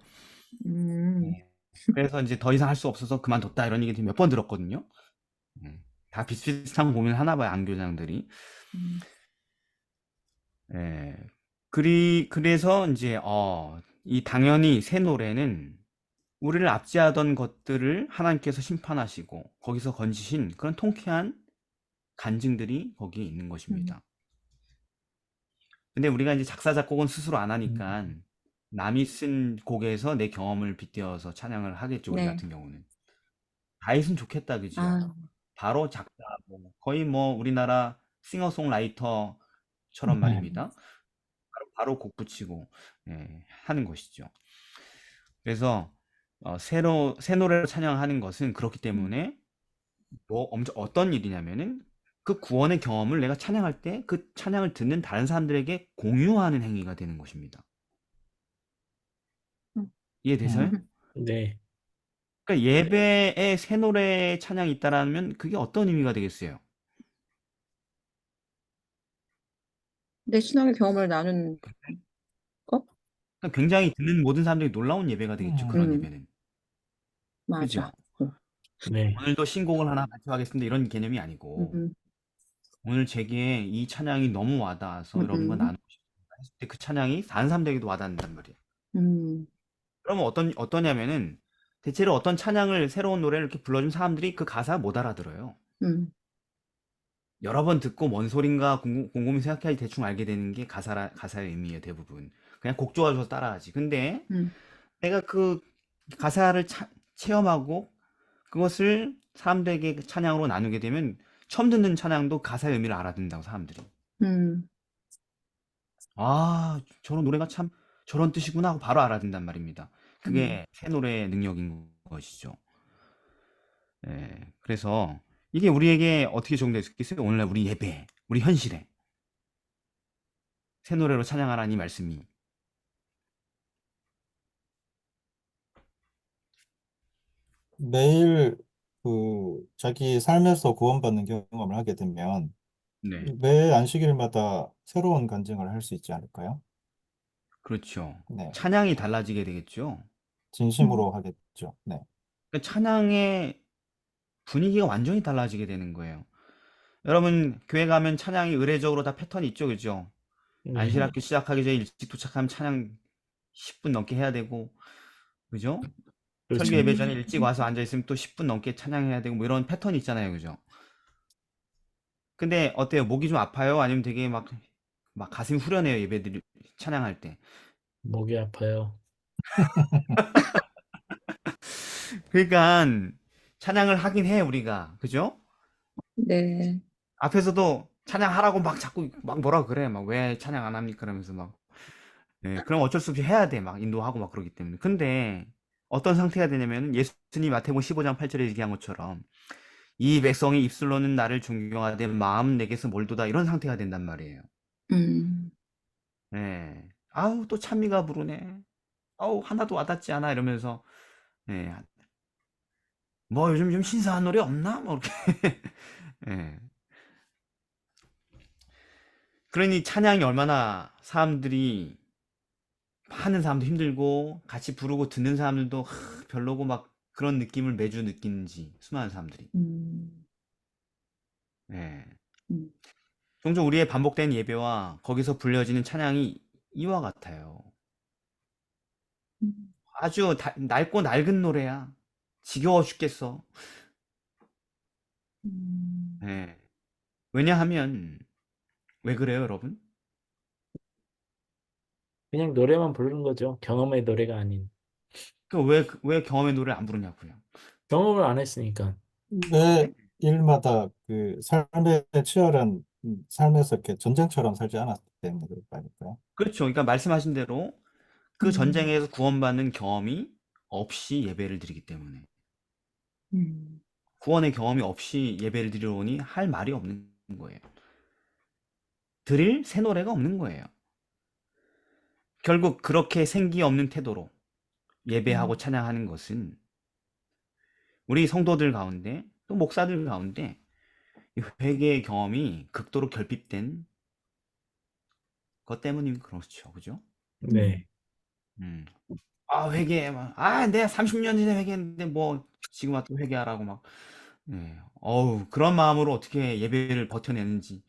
Speaker 4: 음,
Speaker 1: 네. 그래서 이제 더 이상 할 수 없어서 그만뒀다 이런 얘기 몇 번 들었거든요. 다 비슷비슷한 거 보면 하나 봐요, 안교장들이.
Speaker 4: 음,
Speaker 1: 예. 그래서 이제 이 당연히 새 노래는 우리를 압제하던 것들을 하나님께서 심판하시고 거기서 건지신 그런 통쾌한 간증들이 거기에 있는 것입니다. 근데 우리가 이제 작사 작곡은 스스로 안 하니까 남이 쓴 곡에서 내 경험을 빗대어서 찬양을 하겠죠, 우리
Speaker 4: 네,
Speaker 1: 같은 경우는. 다 했으면 좋겠다, 그지요?
Speaker 4: 아,
Speaker 1: 바로 작사하고 거의 뭐 우리나라 싱어송라이터 것처럼 말입니다. 바로 곡 붙이고 하는 것이죠. 그래서 새 노래로 찬양하는 것은 그렇기 때문에 어떤 일이냐면은 그 구원의 경험을 내가 찬양할 때 그 찬양을 듣는 다른 사람들에게 공유하는 행위가 되는 것입니다.
Speaker 4: 음.
Speaker 1: 이해되세요?
Speaker 2: 네.
Speaker 1: 그러니까 예배에 새 노래 찬양이 있다라면 그게 어떤 의미가 되겠어요?
Speaker 4: 내 신앙의 경험을 나눈 거?
Speaker 1: 그러니까 굉장히 듣는 모든 사람들이 놀라운 예배가 되겠죠. 그런
Speaker 4: 음.
Speaker 1: 예배는. 그죠?
Speaker 4: 맞아.
Speaker 2: 네.
Speaker 1: 오늘도 신곡을 하나 발표하겠습니다. 이런 개념이 아니고
Speaker 4: 음,
Speaker 1: 오늘 제게 이 찬양이 너무 와닿아서 여러분과
Speaker 4: 음.
Speaker 1: 나누고 싶습니다 했을 때 그 찬양이 다른 사람들에게도 와닿는단 말이에요.
Speaker 4: 음,
Speaker 1: 그러면 어떠냐면은 대체로 어떤 찬양을 새로운 노래를 이렇게 불러준 사람들이 그 가사 못 알아들어요. 여러 번 듣고 뭔 소린가 곰곰이 생각해야지 대충 알게 되는 게 가사의 의미예요, 대부분. 그냥 곡 좋아져서 따라하지. 근데
Speaker 4: 음,
Speaker 1: 내가 그 가사를 체험하고 그것을 사람들에게 찬양으로 나누게 되면 처음 듣는 찬양도 가사의 의미를 알아듣는다고 사람들이.
Speaker 4: 음,
Speaker 1: 아, 저런 노래가 참 저런 뜻이구나 하고 바로 알아듣는단 말입니다. 그게 새 노래의 능력인 것이죠. 그래서 이게 우리에게 어떻게 적용될 수 있겠어요? 오늘날 우리 예배, 우리 현실에 새 노래로 찬양하라는 이 말씀이.
Speaker 3: 매일 자기 삶에서 구원받는 경험을 하게 되면
Speaker 1: 네,
Speaker 3: 매 안식일마다 새로운 간증을 할 수 있지 않을까요?
Speaker 1: 그렇죠.
Speaker 3: 네,
Speaker 1: 찬양이 달라지게 되겠죠.
Speaker 3: 진심으로 하겠죠. 네,
Speaker 1: 그러니까 찬양의 분위기가 완전히 달라지게 되는 거예요. 여러분, 교회 가면 찬양이 의례적으로 다 패턴이 있죠, 그죠?
Speaker 2: 네.
Speaker 1: 안식학교 시작하기 전에 일찍 도착하면 찬양 10분 넘게 해야 되고, 그죠?
Speaker 2: 그렇죠.
Speaker 1: 설교 예배 전에 일찍 와서 앉아 있으면 또 10분 넘게 찬양해야 되고, 뭐 이런 패턴이 있잖아요, 그죠? 근데 어때요? 목이 좀 아파요? 아니면 되게 막 가슴이 후련해요, 예배들 찬양할 때.
Speaker 2: 목이 아파요.
Speaker 1: 그러니까 찬양을 하긴 해, 우리가. 그죠?
Speaker 4: 네.
Speaker 1: 앞에서도 찬양하라고 막 자꾸 막 뭐라 그래. 막 왜 찬양 안 합니까? 그러면서 막. 그럼 어쩔 수 없이 해야 돼. 막 인도하고 막 그러기 때문에. 근데 어떤 상태가 되냐면 예수님이 마태복음 15장 8절에 얘기한 것처럼 이 백성이 입술로는 나를 존경하되 마음 내게서 멀도다. 이런 상태가 된단 말이에요.
Speaker 4: 음,
Speaker 1: 아우 또 찬미가 부르네. 아우 하나도 와닿지 않아. 이러면서 예, 뭐 요즘 좀 신선한 노래 없나? 뭐 이렇게. 예. 그러니 찬양이 얼마나 하는 사람도 힘들고 같이 부르고 듣는 사람들도 별로고 막 그런 느낌을 매주 느끼는지 수많은 사람들이.
Speaker 4: 음,
Speaker 1: 예.
Speaker 4: 음,
Speaker 1: 종종 우리의 반복된 예배와 거기서 불려지는 찬양이 이와 같아요.
Speaker 4: 음,
Speaker 1: 아주 낡고 낡은 노래야. 지겨워 죽겠어.
Speaker 4: 음.
Speaker 1: 예. 왜냐하면 왜 그래요, 여러분?
Speaker 2: 그냥 노래만 부르는 거죠. 경험의 노래가 아닌.
Speaker 1: 왜 경험의 노래를 안 부르냐고요.
Speaker 2: 경험을 안 했으니까.
Speaker 3: 매 일마다 삶의 치열한 삶에서 이렇게 전쟁처럼 살지 않았기 때문에 그럴 거 아닐까요?
Speaker 1: 그렇죠. 그러니까 말씀하신 대로 그
Speaker 4: 음,
Speaker 1: 전쟁에서 구원받는 경험이 없이 예배를 드리기 때문에
Speaker 4: 음,
Speaker 1: 구원의 경험이 없이 예배를 드리러 오니 할 말이 없는 거예요. 드릴 새 노래가 없는 거예요. 결국 그렇게 생기 없는 태도로 예배하고 찬양하는 것은 우리 성도들 가운데 또 목사들 가운데 이 회개의 경험이 극도로 결핍된 것 때문인 그렇죠. 그죠?
Speaker 2: 네.
Speaker 1: 음. 아, 회개해. 막. 내가 30년 전에 회개했는데 뭐 지금 와서 회개하라고 막. 어우, 그런 마음으로 어떻게 예배를 버텨내는지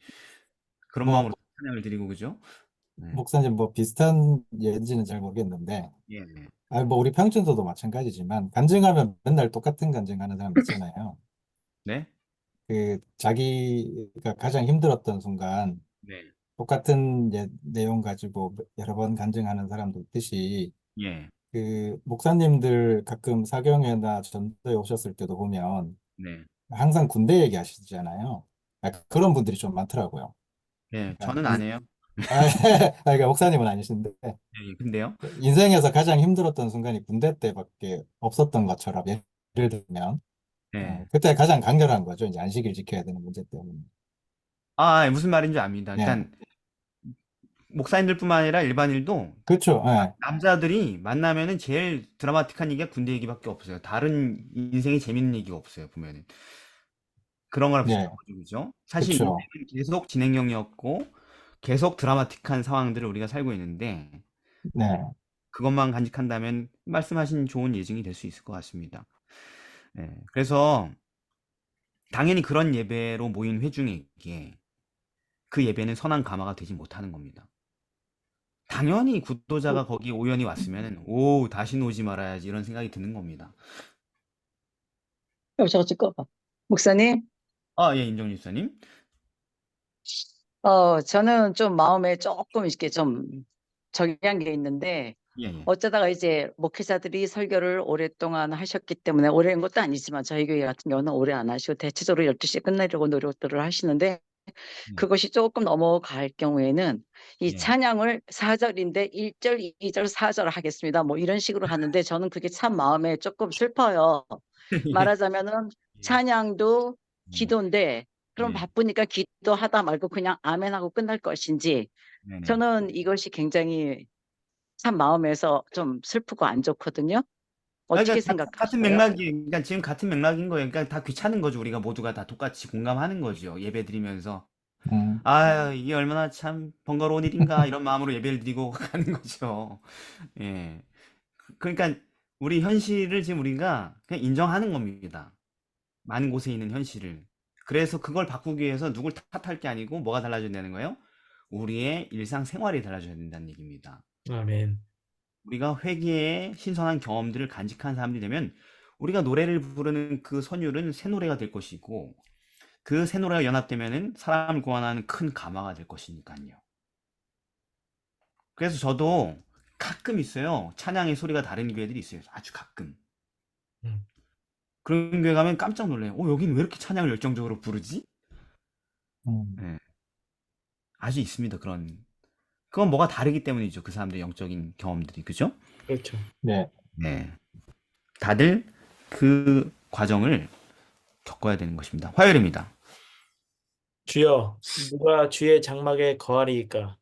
Speaker 1: 그런
Speaker 3: 뭐
Speaker 1: 마음으로 찬양을 드리고 그죠? 네.
Speaker 3: 목사님 뭐 비슷한 예인지는 잘 모르겠는데
Speaker 1: 예, 네.
Speaker 3: 뭐 우리 평신도도 마찬가지지만 간증하면 맨날 똑같은 간증하는 사람 있잖아요.
Speaker 1: 네?
Speaker 3: 자기가 가장 힘들었던 순간
Speaker 1: 네.
Speaker 3: 똑같은 내용 가지고 여러 번 간증하는 사람도 있듯이
Speaker 1: 예.
Speaker 3: 목사님들 가끔 사경회나 전도에 오셨을 때도 보면
Speaker 1: 네.
Speaker 3: 항상 군대 얘기하시잖아요. 그런 분들이 좀 많더라고요.
Speaker 1: 예,
Speaker 3: 그러니까
Speaker 1: 저는 안 해요.
Speaker 3: 그러니까 목사님은 아니신데
Speaker 1: 예, 근데요.
Speaker 3: 인생에서 가장 힘들었던 순간이 군대 때밖에 없었던 것처럼 예를 들면
Speaker 1: 예.
Speaker 3: 그때 가장 강렬한 거죠. 이제 안식일 지켜야 되는 문제 때문에.
Speaker 1: 무슨 말인지 압니다.
Speaker 3: 예,
Speaker 1: 그러니까 목사님들뿐만 아니라 일반인도
Speaker 3: 그렇죠. 예,
Speaker 1: 남자들이 만나면은 제일 드라마틱한 얘기가 군대 얘기밖에 없어요. 다른 인생에 재밌는 얘기가 없어요, 보면은. 그런 거랑 비슷한
Speaker 3: 예,
Speaker 1: 거죠, 그죠? 사실
Speaker 3: 그렇죠.
Speaker 1: 인생은 계속 진행형이었고, 계속 드라마틱한 상황들을 우리가 살고 있는데,
Speaker 3: 네,
Speaker 1: 그것만 간직한다면 말씀하신 좋은 예증이 될 수 있을 것 같습니다. 그래서 당연히 그런 예배로 모인 회중에게 그 예배는 선한 감화가 되지 못하는 겁니다. 당연히 구도자가 거기 우연히 왔으면, 오, 다시는 오지 말아야지, 이런 생각이 드는 겁니다.
Speaker 6: 저거 찍어봐. 목사님,
Speaker 1: 예, 임정리 집사님.
Speaker 6: 저는 좀 마음에 조금 이렇게 좀 적용한 게 있는데,
Speaker 1: 예, 예.
Speaker 6: 어쩌다가 이제 목회자들이 설교를 오랫동안 하셨기 때문에, 오래인 것도 아니지만 저희 교회 같은 경우는 오래 안 하시고 대체적으로 12시에 끝내려고 노력들을 하시는데, 그것이 조금 넘어갈 경우에는 이
Speaker 1: 예.
Speaker 6: 찬양을 4절인데 1절, 2절, 4절 하겠습니다. 뭐 이런 식으로 하는데 저는 그게 참 마음에 조금 슬퍼요. 말하자면은
Speaker 1: 예.
Speaker 6: 찬양도
Speaker 1: 음,
Speaker 6: 기도인데 그럼
Speaker 1: 예.
Speaker 6: 바쁘니까 기도하다 말고 그냥 아멘하고 끝날 것인지
Speaker 1: 네네.
Speaker 6: 저는 이것이 굉장히 참 마음에서 좀 슬프고 안 좋거든요. 어떻게
Speaker 1: 그러니까 같은
Speaker 6: 생각하세요?
Speaker 1: 맥락이, 그러니까 지금 같은 맥락인 거예요. 그러니까 다 귀찮은 거죠. 우리가 모두가 다 똑같이 공감하는 거죠. 예배 드리면서.
Speaker 3: 음,
Speaker 1: 이게 얼마나 참 번거로운 일인가, 이런 마음으로 예배를 드리고 가는 거죠. 예. 그러니까 우리 현실을 지금 우리가 그냥 인정하는 겁니다. 많은 곳에 있는 현실을. 그래서 그걸 바꾸기 위해서 누굴 탓할 게 아니고 뭐가 달라져야 되는 거예요? 우리의 일상생활이 달라져야 된다는 얘기입니다.
Speaker 2: 아멘.
Speaker 1: 우리가 회개의 신선한 경험들을 간직한 사람들이 되면 우리가 노래를 부르는 그 선율은 새 노래가 될 것이고, 그 새 노래가 연합되면은 사람을 구원하는 큰 감화가 될 것이니까요. 그래서 저도 가끔 있어요. 찬양의 소리가 다른 교회들이 있어요. 아주 가끔.
Speaker 2: 음.
Speaker 1: 그런 교회 가면 깜짝 놀래요. 여기는 왜 이렇게 찬양을 열정적으로 부르지?
Speaker 3: 음,
Speaker 1: 예, 아주 있습니다. 그건 뭐가 다르기 때문이죠. 그 사람들의 영적인 경험들이. 그죠?
Speaker 2: 그렇죠.
Speaker 3: 네.
Speaker 1: 네. 다들 그 과정을 겪어야 되는 것입니다. 화요일입니다.
Speaker 2: 주여, 누가 주의 장막에 거하리이까?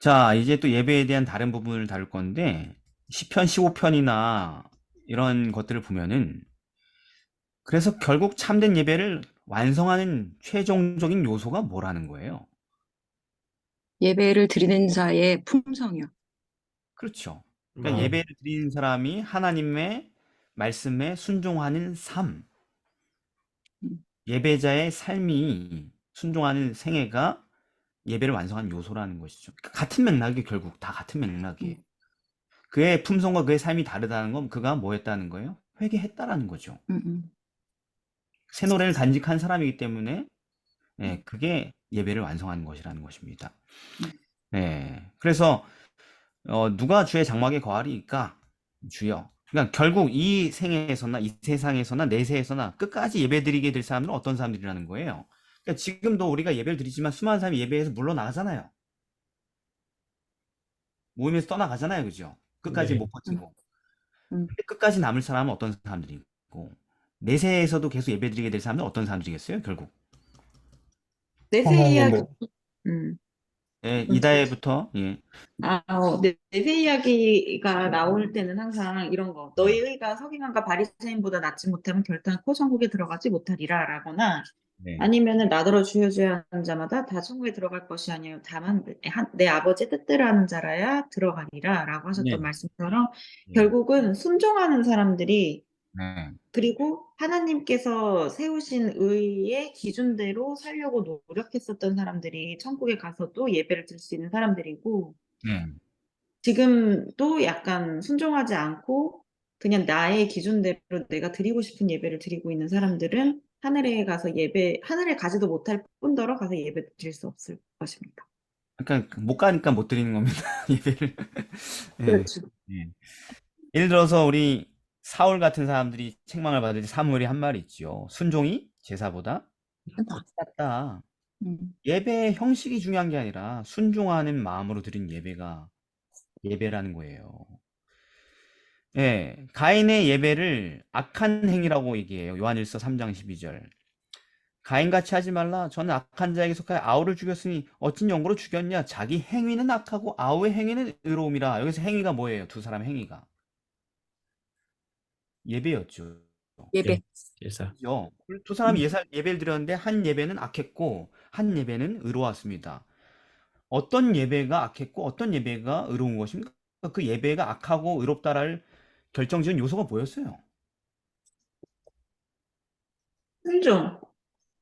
Speaker 1: 자, 이제 또 예배에 대한 다른 부분을 다룰 건데, 시편 15편이나 이런 것들을 보면은, 그래서 결국 참된 예배를 완성하는 최종적인 요소가 뭐라는 거예요?
Speaker 4: 예배를 드리는 자의 품성이요.
Speaker 1: 그렇죠. 그러니까
Speaker 2: 아,
Speaker 1: 예배를 드리는 사람이 하나님의 말씀에 순종하는 삶,
Speaker 4: 음.
Speaker 1: 예배자의 삶이 순종하는 생애가 예배를 완성하는 요소라는 것이죠. 그러니까 같은 맥락이 결국 다 같은 맥락이에요. 그의 품성과 그의 삶이 다르다는 건 그가 뭐 했다는 거예요? 회개했다라는 거죠. 새 노래를 간직한 사람이기 때문에 그게 예배를 완성하는 것이라는 것입니다. 그래서 누가 주의 장막에 거하리이까? 주여. 그러니까 결국 이 생애에서나 이 세상에서나 내세에서나 끝까지 예배드리게 될 사람들은 어떤 사람들이라는 거예요. 그러니까 지금도 우리가 예배를 드리지만 수많은 사람이 예배에서 물러나가잖아요. 모임에서 떠나가잖아요. 그죠? 끝까지
Speaker 2: 네.
Speaker 1: 못 버티고.
Speaker 4: 음.
Speaker 1: 근데 끝까지 남을 사람은 어떤 사람들이고, 내세에서도 계속 예배드리게 될 사람은 어떤 사람들이겠어요? 결국.
Speaker 5: 내세 이야기,
Speaker 3: 하나님을
Speaker 5: 음.
Speaker 1: 이다혜부터, 예.
Speaker 5: 내세 이야기가 나올 때는 항상 이런 거, 너희 의가 서기관과 바리새인보다 낫지 못하면 결단코 천국에 들어가지 못하리라 라거나
Speaker 1: 네.
Speaker 5: 아니면은 나더러 주여 주여 하는 자마다 다 천국에 들어갈 것이 아니요 다만 내 아버지의 뜻대로 하는 자라야 들어가리라 라고 하셨던
Speaker 1: 네.
Speaker 5: 말씀처럼
Speaker 1: 예.
Speaker 5: 결국은 순종하는 사람들이
Speaker 1: 네.
Speaker 5: 그리고 하나님께서 세우신 의의 기준대로 살려고 노력했었던 사람들이 천국에 가서도 예배를 드릴 수 있는 사람들이고
Speaker 1: 네.
Speaker 5: 지금도 약간 순종하지 않고 그냥 나의 기준대로 내가 드리고 싶은 예배를 드리고 있는 사람들은 하늘에 가지도 못할 뿐더러 가서 예배 드릴 수 없을 것입니다.
Speaker 1: 그러니까 못 가니까 못 드리는 겁니다. 예배를. 예.
Speaker 5: 그렇죠.
Speaker 1: 예. 예를 들어서 우리 사울 같은 사람들이 책망을 받을 때 사무엘이 한 말이 있죠. 순종이 제사보다 낫다. 예배의 형식이 중요한 게 아니라 순종하는 마음으로 드린 예배가 예배라는 거예요. 예, 가인의 예배를 악한 행위라고 얘기해요. 요한일서 3장 12절. 가인같이 하지 말라. 저는 악한 자에게 속하여 아우를 죽였으니 어찐 영구로 죽였냐. 자기 행위는 악하고 아우의 행위는 의로움이라. 여기서 행위가 뭐예요? 두 사람 행위가 예배였죠.
Speaker 4: 예배.
Speaker 2: 제사.
Speaker 1: 그죠? 두 사람이
Speaker 4: 음.
Speaker 1: 예배를 드렸는데 한 예배는 악했고 한 예배는 의로웠습니다. 어떤 예배가 악했고 어떤 예배가 의로운 것입니까? 그 예배가 악하고 의롭다를 결정지은 요소가 뭐였어요?
Speaker 5: 순종.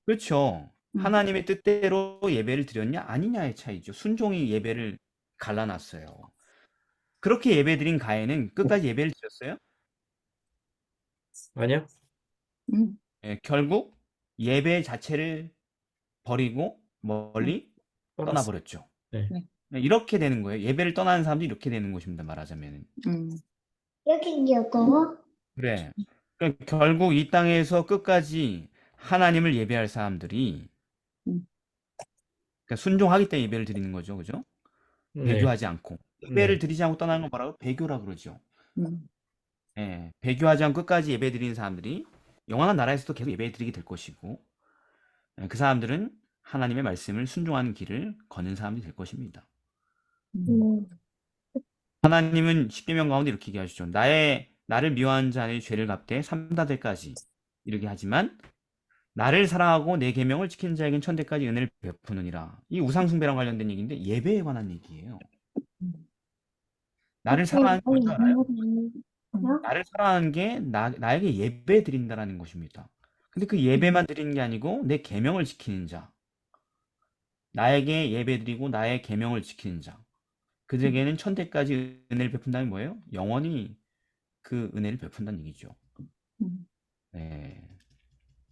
Speaker 1: 그렇죠.
Speaker 4: 음.
Speaker 1: 하나님의 뜻대로 예배를 드렸냐 아니냐의 차이죠. 순종이 예배를 갈라놨어요. 그렇게 예배드린 가인은 끝까지 예배를 드렸어요?
Speaker 2: 아니요?
Speaker 4: 음.
Speaker 1: 예, 결국 예배 자체를 버리고 멀리
Speaker 2: 떠났어.
Speaker 1: 떠나버렸죠.
Speaker 2: 네.
Speaker 4: 네.
Speaker 1: 네, 이렇게 되는 거예요. 예배를 떠나는 사람도 이렇게 되는 것입니다. 말하자면.
Speaker 7: 여기 이거
Speaker 1: 그래. 그러니까 결국 이 땅에서 끝까지 하나님을 예배할 사람들이
Speaker 4: 음.
Speaker 1: 그러니까 순종하기 때문에 예배를 드리는 거죠. 그죠?
Speaker 2: 네.
Speaker 1: 배교하지 않고. 예배를
Speaker 2: 네.
Speaker 1: 드리지 않고 떠나는 건 뭐라고? 배교라 그러죠.
Speaker 4: 음.
Speaker 1: 예, 배교하지 않고 끝까지 예배 드리는 사람들이 영원한 나라에서도 계속 예배 드리게 될 것이고, 예, 그 사람들은 하나님의 말씀을 순종하는 길을 걷는 사람들이 될 것입니다.
Speaker 7: 음.
Speaker 1: 하나님은 십계명 가운데 이렇게 얘기하시죠. 나를 미워하는 자의 죄를 갚되 삼다대까지 이렇게 하지만 나를 사랑하고 내 계명을 지키는 자에겐 천대까지 은혜를 베푸느니라. 이 우상숭배랑 관련된 얘기인데 예배에 관한 얘기예요. 나를 사랑하는 게 뭔지 알아요? 나를 사랑하는 게 나에게 예배 드린다라는 것입니다. 근데 그 예배만 드리는 게 아니고 내 계명을 지키는 자, 나에게 예배 드리고 나의 계명을 지키는 자, 그들에게는 천대까지 은혜를 베푼다는 뭐예요? 영원히 그 은혜를 베푼다는 얘기죠. 네.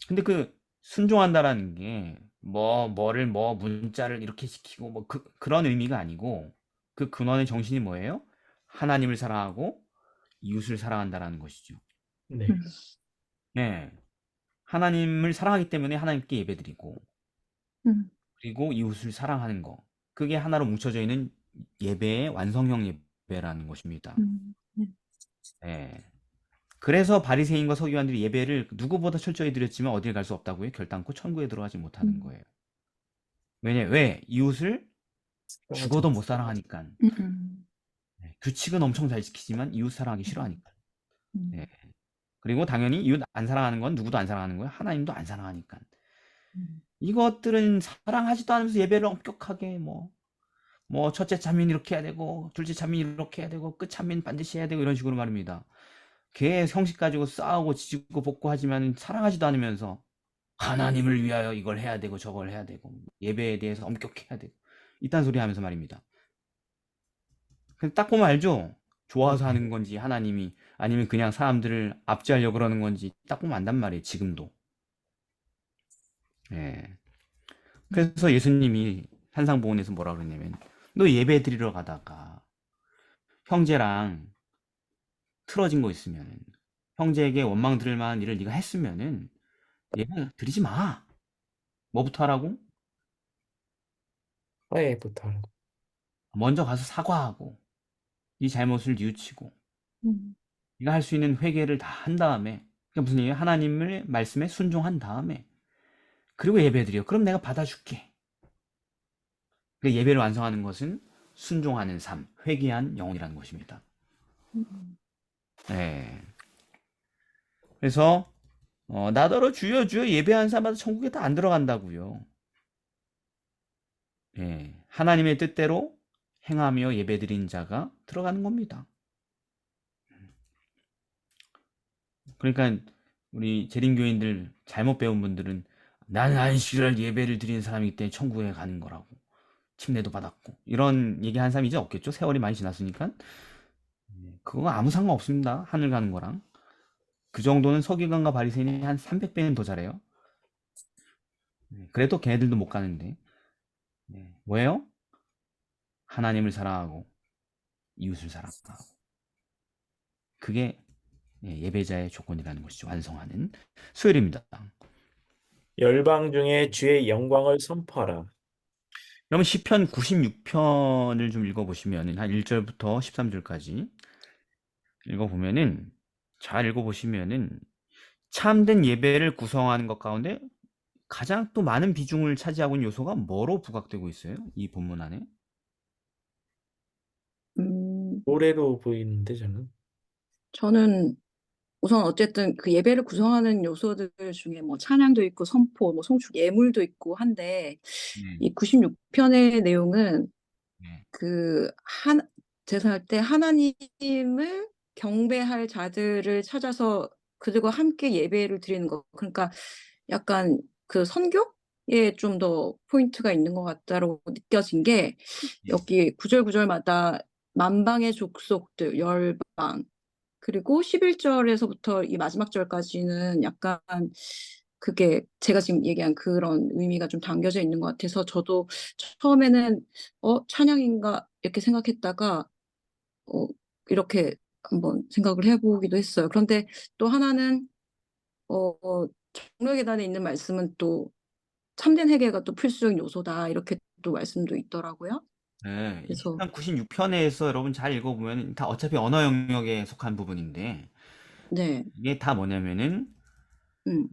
Speaker 1: 근데 그 순종한다라는 게 뭐 문자를 이렇게 시키고 뭐 그런 의미가 아니고 그 근원의 정신이 뭐예요? 하나님을 사랑하고 이웃을 사랑한다라는 것이죠.
Speaker 2: 네.
Speaker 1: 네. 하나님을 사랑하기 때문에 하나님께 예배드리고 그리고 이웃을 사랑하는 거. 그게 하나로 뭉쳐져 있는 예배의 완성형 예배라는 것입니다. 네. 그래서 바리새인과 서기관들이 예배를 누구보다 철저히 드렸지만 어딜 갈 수 없다고요? 결단코 천국에 들어가지 못하는 거예요. 왜? 이웃을 죽어도 못 사랑하니까. 네, 규칙은 엄청 잘 지키지만 이웃 사랑하기 싫어하니까. 네. 그리고 당연히 이웃 안 사랑하는 건 누구도 안 사랑하는 거예요. 하나님도 안 사랑하니까. 이것들은 사랑하지도 않으면서 예배를 엄격하게 뭐 첫째 찬민 이렇게 해야 되고 둘째 찬민 이렇게 해야 되고 끝 찬민 반드시 해야 되고 이런 식으로 말입니다. 걔 형식 가지고 싸우고 지지고 볶고 하지만 사랑하지도 않으면서 하나님을 위하여 이걸 해야 되고 저걸 해야 되고 예배에 대해서 엄격해야 되고 이딴 소리 하면서 말입니다. 근데 딱 보면 알죠? 좋아서 하는 건지 하나님이 아니면 그냥 사람들을 압제하려고 그러는 건지 딱 보면 안단 말이에요. 지금도. 예. 그래서 예수님이 산상보훈에서 뭐라 그러냐면 너 예배 드리러 가다가 형제랑 틀어진 거 있으면 형제에게 원망 들을 만한 일을 네가 했으면은 예배 드리지 마. 뭐부터 하라고?
Speaker 2: 화해부터 하라고.
Speaker 1: 먼저 가서 사과하고 네 잘못을 뉘우치고 네가 할 수 있는 회개를 다 한 다음에 그게 무슨 얘기예요? 하나님을 말씀에 순종한 다음에 그리고 예배 드려. 그럼 내가 받아줄게. 그 예배를 완성하는 것은 순종하는 삶, 회개한 영혼이라는 것입니다. 네. 그래서 나더러 주여 주여 예배하는 사람마다 천국에 다 안 들어간다고요. 예, 하나님의 뜻대로 행하며 예배드린 자가 들어가는 겁니다. 그러니까 우리 재림교인들 잘못 배운 분들은 나는 안식일 예배를 드리는 사람이기 때문에 천국에 가는 거라고 침례도 받았고 이런 얘기 한 사람이 이제 없겠죠. 세월이 많이 지났으니까. 그거 아무 상관없습니다. 하늘 가는 거랑. 그 정도는 서기관과 바리새인이 한 300배는 더 잘해요. 그래도 걔네들도 못 가는데. 뭐예요? 하나님을 사랑하고 이웃을 사랑하고. 그게 예배자의 조건이라는 것이죠. 완성하는 수요일입니다.
Speaker 2: 열방 중에 주의 영광을 선포하라.
Speaker 1: 그러면 시편 96편을 좀 읽어보시면 한 1절부터 13절까지 읽어보면은 잘 읽어보시면은 참된 예배를 구성하는 것 가운데 가장 또 많은 비중을 차지하고 있는 요소가 뭐로 부각되고 있어요? 이 본문 안에?
Speaker 2: 노래로 보이는데 저는.
Speaker 4: 저는 우선 어쨌든 그 예배를 구성하는 요소들 중에 뭐 찬양도 있고 선포, 뭐 송축 예물도 있고 한데 이 96편의 내용은
Speaker 1: 네.
Speaker 4: 제사할 때 하나님을 경배할 자들을 찾아서 그들과 함께 예배를 드리는 거. 그러니까 약간 그 선교에 좀 더 포인트가 있는 것 같다고 느껴진 게 여기 구절마다 만방의 족속들, 열방, 그리고 11절에서부터 이 마지막 절까지는 약간 그게 제가 지금 얘기한 그런 의미가 좀 담겨져 있는 것 같아서 저도 처음에는 찬양인가 이렇게 생각했다가 이렇게 한번 생각을 해보기도 했어요. 그런데 또 하나는 정로계단에 있는 말씀은 또 참된 회개가 또 필수적인 요소다 이렇게 또 말씀도 있더라고요.
Speaker 1: 네, 이
Speaker 4: 그래서
Speaker 1: 시편 96편에서 여러분 잘 읽어보면 다 어차피 언어 영역에 속한 부분인데
Speaker 4: 네,
Speaker 1: 이게 다 뭐냐면은
Speaker 4: 음,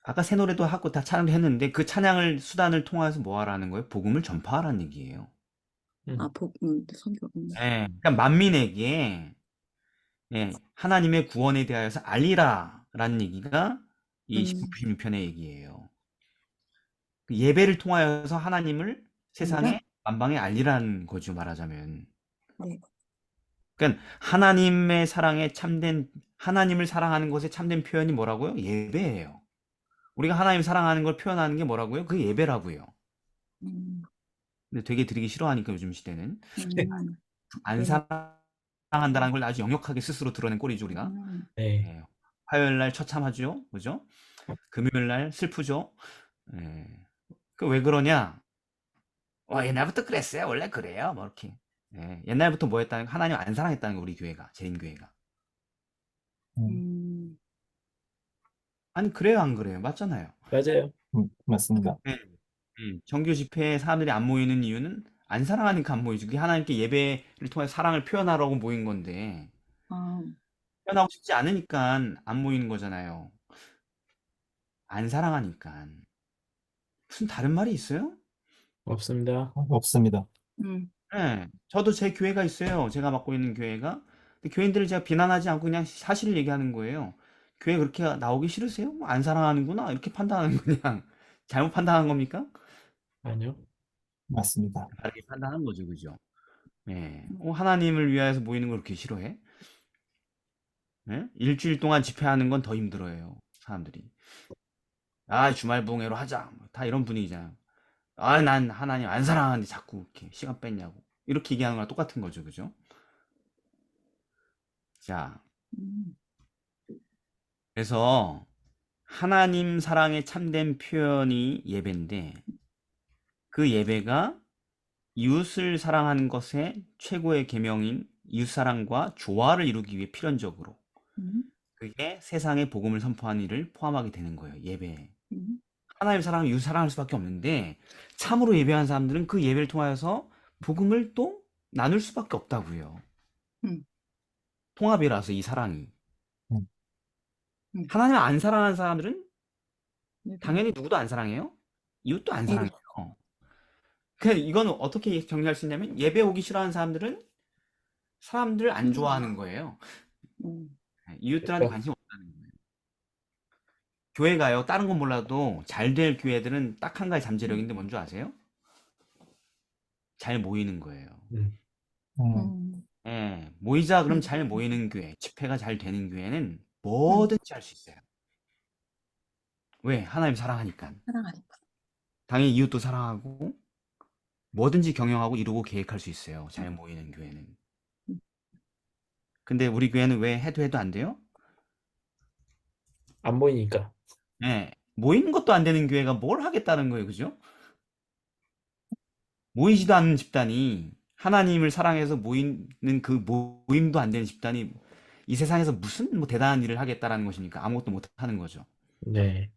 Speaker 1: 아까 새 노래도 하고 다 찬양도 했는데 그 찬양을 수단을 통해서 뭐 하라는 거예요? 복음을 전파하라는 얘기예요.
Speaker 4: 선교,
Speaker 1: 예, 그러니까 만민에게 하나님의 구원에 대하여서 알리라라는 얘기가 이 시편 96편의 얘기예요. 그 예배를 통하여서 하나님을 세상에 만방에 알리라는 거죠, 말하자면.
Speaker 4: 네,
Speaker 1: 그러니까 하나님의 사랑에 참된 하나님을 사랑하는 것의 참된 표현이 뭐라고요? 예배예요. 우리가 하나님 사랑하는 걸 표현하는 게 뭐라고요? 그게 예배라고요. 근데 되게 드리기 싫어하니까 요즘 시대는 안
Speaker 4: 네.
Speaker 1: 사랑한다는 걸 아주 역력하게 스스로 드러낸 꼴이죠, 우리가.
Speaker 2: 네.
Speaker 1: 예. 화요일 날 처참하죠, 그죠? 금요일 날 슬프죠. 예. 그 왜 그러냐? 옛날부터 그랬어요. 원래 그래요. 뭐 이렇게. 예. 옛날부터 뭐였다는 하나님 안 사랑했다는 거 우리 교회가 재림교회가. 아니 그래요, 안 그래요? 맞잖아요.
Speaker 2: 맞아요.
Speaker 3: 맞습니다.
Speaker 1: 예. 정규 집회에 사람들이 안 모이는 이유는 안 사랑하니까 안 모이지. 그게 하나님께 예배를 통해 사랑을 표현하라고 모인 건데 표현하고 싶지 않으니까 안 모이는 거잖아요. 안 사랑하니까. 무슨 다른 말이 있어요?
Speaker 2: 없습니다.
Speaker 3: 없습니다.
Speaker 1: 예. 저도 제 교회가 있어요. 제가 맡고 있는 교회가. 근데 교인들을 제가 비난하지 않고 그냥 사실을 얘기하는 거예요. 교회 그렇게 나오기 싫으세요? 안 사랑하는구나. 이렇게 판단하는 그냥 잘못 판단한 겁니까?
Speaker 2: 아니요.
Speaker 3: 맞습니다.
Speaker 1: 다르게 판단한 거죠, 그죠? 예. 하나님을 위하여서 모이는 걸 그렇게 싫어해? 예? 일주일 동안 집회하는 건 더 힘들어요, 사람들이. 주말 봉회로 하자. 다 이런 분위기잖아요. 난 하나님 안 사랑하는데 자꾸 이렇게 시간 뺐냐고. 이렇게 얘기하는 거랑 똑같은 거죠, 그죠? 자, 그래서 하나님 사랑의 참된 표현이 예배인데 그 예배가 이웃을 사랑하는 것의 최고의 계명인 이웃사랑과 조화를 이루기 위해 필연적으로 그게 세상에 복음을 선포하는 일을 포함하게 되는 거예요. 예배. 하나님 사랑을 이웃 사랑할 수밖에 없는데 참으로 예배하는 사람들은 그 예배를 통하여서 복음을 또 나눌 수밖에 없다고요. 통합이라서 이 사랑이.
Speaker 3: 음.
Speaker 1: 하나님을 안 사랑하는 사람들은 당연히 누구도 안 사랑해요. 이웃도 안 사랑해요. 그러니까 이거는 어떻게 정리할 수 있냐면 예배 오기 싫어하는 사람들은 사람들을 안 좋아하는 거예요. 이웃들한테
Speaker 2: 그렇죠.
Speaker 1: 관심 없다는 거예요. 교회가요, 다른 건 몰라도 잘 될 교회들은 딱 한 가지 잠재력인데 뭔지 아세요? 잘 모이는 거예요. 모이자 그럼 잘 모이는 교회, 집회가 잘 되는 교회는 뭐든지 할 수 있어요. 왜? 하나님 사랑하니까. 당연히 이웃도 사랑하고 뭐든지 경영하고 이루고 계획할 수 있어요. 잘 모이는 교회는. 근데 우리 교회는 왜 해도 안 돼요?
Speaker 2: 안 보이니까.
Speaker 1: 모이는 것도 안 되는 교회가 뭘 하겠다는 거예요, 그죠? 모이지도 않는 집단이 하나님을 사랑해서 모이는 그 모임도 안 되는 집단이 이 세상에서 무슨 뭐 대단한 일을 하겠다라는 것입니까? 아무것도 못 하는 거죠.
Speaker 2: 네.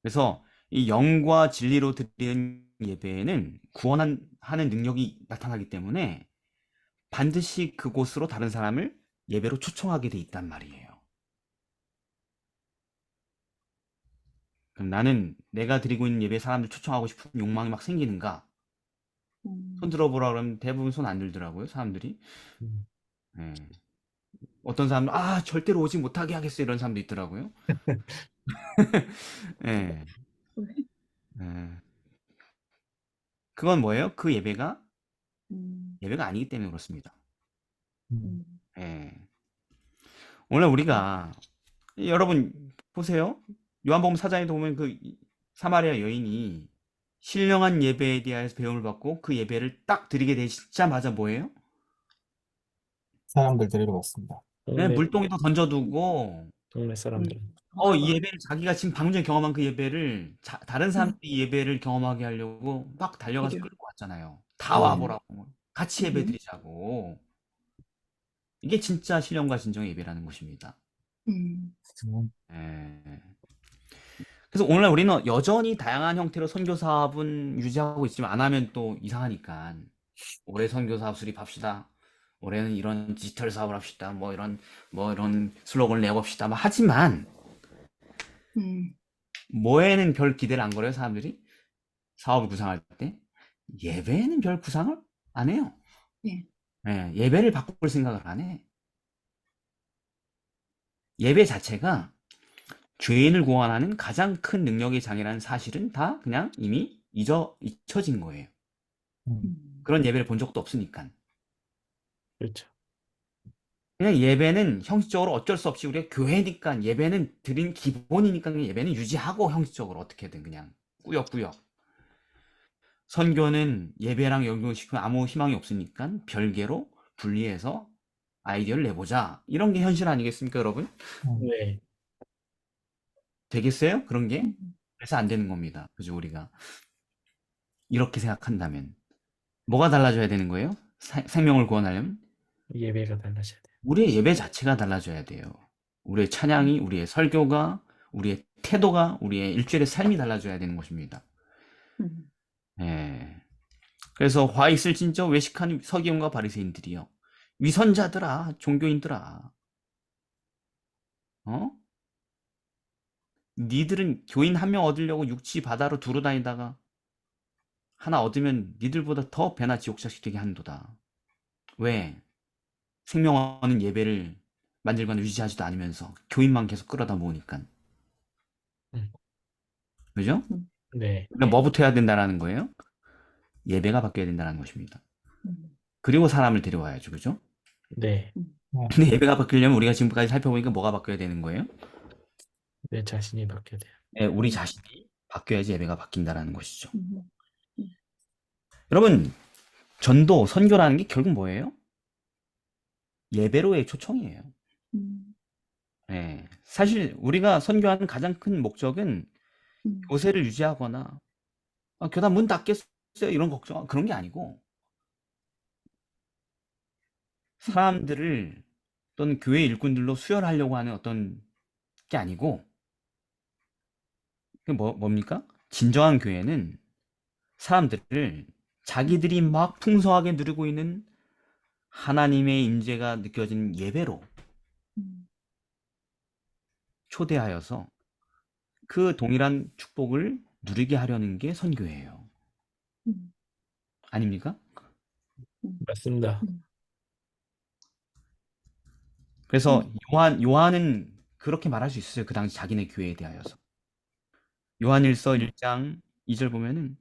Speaker 1: 그래서 이 영과 진리로 드리는 예배에는 구원하는 능력이 나타나기 때문에 반드시 그곳으로 다른 사람을 예배로 초청하게 돼 있단 말이에요. 그럼 나는 내가 드리고 있는 예배에 사람들 초청하고 싶은 욕망이 막 생기는가? 손 들어보라 그러면 대부분 손 안 들더라고요, 사람들이.
Speaker 2: 음.
Speaker 1: 예. 어떤 사람은 절대로 오지 못하게 하겠어 이런 사람도 있더라고요. 예. 예. 그건 뭐예요? 그 예배가 예배가 아니기 때문에 그렇습니다.
Speaker 2: 음.
Speaker 1: 예. 오늘 우리가 여러분 보세요. 요한복음 4장에 보면 그 사마리아 여인이 신령한 예배에 대하여서 배움을 받고 그 예배를 딱 드리게 되시자마자 뭐예요?
Speaker 3: 사람들 데리러 왔습니다.
Speaker 1: 네,
Speaker 2: 동네
Speaker 1: 물동이도 던져두고
Speaker 2: 동네 사람들.
Speaker 1: 이 예배를 자기가 지금 방금 전에 경험한 그 예배를 다른 사람들이 이 예배를 경험하게 하려고 막 달려가서
Speaker 4: 그래요.
Speaker 1: 끌고 왔잖아요. 다 와보라고. 같이 예배
Speaker 4: 음.
Speaker 1: 드리자고. 이게 진짜 신령과 진정의 예배라는 것입니다.
Speaker 3: 음,
Speaker 1: 예. 그래서 오늘 우리는 여전히 다양한 형태로 선교 사업은 유지하고 있지만 안 하면 또 이상하니까 올해 선교 사업 수립합시다. 올해는 이런 디지털 사업을 합시다. 뭐 이런 슬로건을 내봅시다. 뭐 하지만 뭐에는 별 기대를 안 걸어요, 사람들이? 사업을 구상할 때? 예배에는 별 구상을 안 해요.
Speaker 4: 예.
Speaker 1: 예, 예배를 바꿀 생각을 안 해. 예배 자체가 죄인을 구원하는 가장 큰 능력의 장이라는 사실은 다 그냥 이미 잊혀진 거예요. 그런 예배를 본 적도 없으니까.
Speaker 2: 그렇죠.
Speaker 1: 그냥 예배는 형식적으로 어쩔 수 없이 우리가 교회니까 예배는 드린 기본이니까 그냥 예배는 유지하고 형식적으로 어떻게든 그냥 꾸역꾸역. 선교는 예배랑 연결시키면 아무 희망이 없으니까 별개로 분리해서 아이디어를 내보자. 이런 게 현실 아니겠습니까, 여러분?
Speaker 2: 네.
Speaker 1: 되겠어요? 그런 게? 그래서 안 되는 겁니다. 그죠, 우리가. 이렇게 생각한다면. 뭐가 달라져야 되는 거예요? 생명을 구원하려면?
Speaker 2: 예배가 달라져야 돼요.
Speaker 1: 우리의 예배 자체가 달라져야 돼요. 우리의 찬양이, 우리의 설교가, 우리의 태도가, 우리의 일주일의 삶이 달라져야 되는 것입니다. 예. 그래서 화 있을 진저 외식한 서기관과 바리새인들이요. 위선자들아, 종교인들아. 니들은 교인 한 명 얻으려고 육지 바다로 두루 다니다가 하나 얻으면 니들보다 더 배나 지옥자식 되게 한도다. 왜? 생명 없는 예배를 만들거나 유지하지도 않으면서 교인만 계속 끌어다 모으니까. 그죠?
Speaker 2: 네.
Speaker 1: 그러니까 뭐부터 해야 된다라는 거예요? 예배가 바뀌어야 된다는 것입니다. 그리고 사람을 데려와야죠. 그죠?
Speaker 2: 네.
Speaker 1: 근데 예배가 바뀌려면 우리가 지금까지 살펴보니까 뭐가 바뀌어야 되는 거예요?
Speaker 2: 내 자신이 바뀌어야 돼요.
Speaker 1: 네, 우리 자신이 바뀌어야지 예배가 바뀐다라는 것이죠. 여러분, 전도, 선교라는 게 결국 뭐예요? 예배로의 초청이에요. 예, 사실 우리가 선교하는 가장 큰 목적은 교세를 유지하거나 교단 문 닫겠어요 이런 걱정 그런 게 아니고 사람들을 또는 교회 일꾼들로 수혈하려고 하는 어떤 게 아니고 그 뭡니까? 진정한 교회는 사람들을 자기들이 막 풍성하게 누리고 있는 하나님의 임재가 느껴지는 예배로 초대하여서 그 동일한 축복을 누리게 하려는 게 선교예요. 아닙니까?
Speaker 2: 맞습니다.
Speaker 1: 그래서 요한은 그렇게 말할 수 있어요. 그 당시 자기네 교회에 대하여서. 요한일서 1장 2절 보면은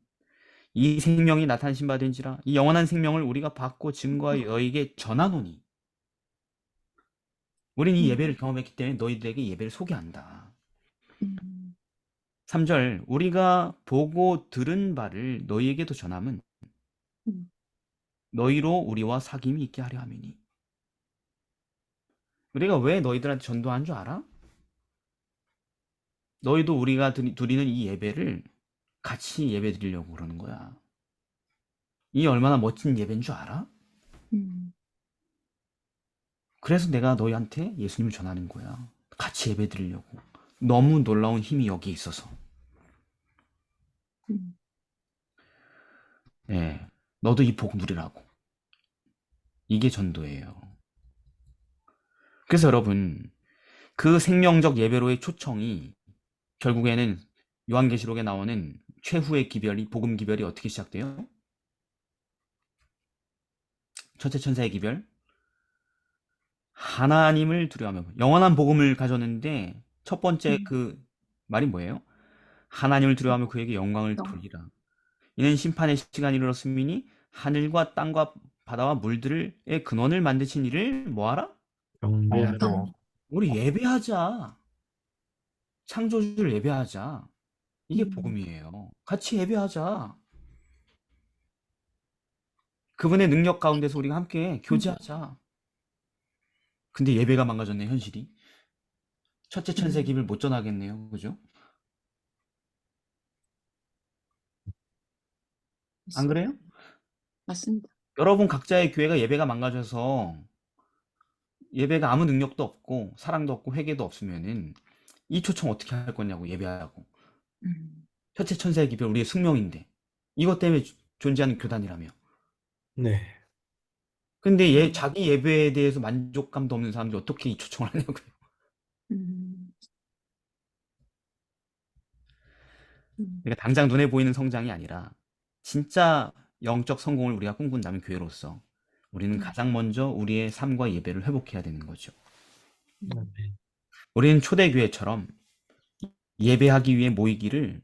Speaker 1: 이 생명이 나타나신 바 된지라 이 영원한 생명을 우리가 받고 증거하여 너희에게 전하노니 우린 이 예배를 경험했기 때문에 너희들에게 예배를 소개한다. 3절 우리가 보고 들은 바를 너희에게도 전함은 너희로 우리와 사귐이 있게 하려 함이니. 우리가 왜 너희들한테 전도한 줄 알아? 너희도 우리가 드리는 이 예배를 같이 예배 드리려고 그러는 거야. 이 얼마나 멋진 예배인 줄 알아? 그래서 내가 너희한테 예수님을 전하는 거야. 같이 예배 드리려고. 너무 놀라운 힘이 여기에 있어서.
Speaker 4: 음.
Speaker 1: 예, 너도 이 복 누리라고. 이게 전도예요. 그래서 여러분, 그 생명적 예배로의 초청이 결국에는 요한계시록에 나오는 최후의 기별이, 복음 기별이 어떻게 시작돼요? 첫째 천사의 기별. 하나님을 두려워하며 영원한 복음을 가졌는데 첫 번째 그 말이 뭐예요? 하나님을 두려워하며 그에게 영광을 돌리라. 이는 심판의 시간이 이르렀음이니 하늘과 땅과 바다와 물들의 근원을 만드신 이를 뭐하라?
Speaker 2: 경배하라.
Speaker 3: 경배하라.
Speaker 1: 우리 예배하자. 창조주를 예배하자. 이게 복음이에요. 같이 예배하자. 그분의 능력 가운데서 우리가 함께 교제하자. 근데 예배가 망가졌네, 현실이. 첫째 천사의 기별 못 전하겠네요. 그죠? 안 그래요?
Speaker 4: 맞습니다.
Speaker 1: 여러분 각자의 교회가 예배가 망가져서 예배가 아무 능력도 없고 사랑도 없고 회개도 없으면은 이 초청 어떻게 할 거냐고 예배하라고.
Speaker 4: 음.
Speaker 1: 첫째 천사의 기별 우리의 숙명인데 이것 때문에 존재하는 교단이라며.
Speaker 2: 네.
Speaker 1: 근데 자기 예배에 대해서 만족감도 없는 사람들이 어떻게 이 초청을 하냐고요.
Speaker 4: 음.
Speaker 1: 그러니까 당장 눈에 보이는 성장이 아니라 진짜 영적 성공을 우리가 꿈꾼다면 교회로서 우리는 가장 먼저 우리의 삶과 예배를 회복해야 되는 거죠.
Speaker 2: 아멘.
Speaker 1: 우리는 초대교회처럼 예배하기 위해 모이기를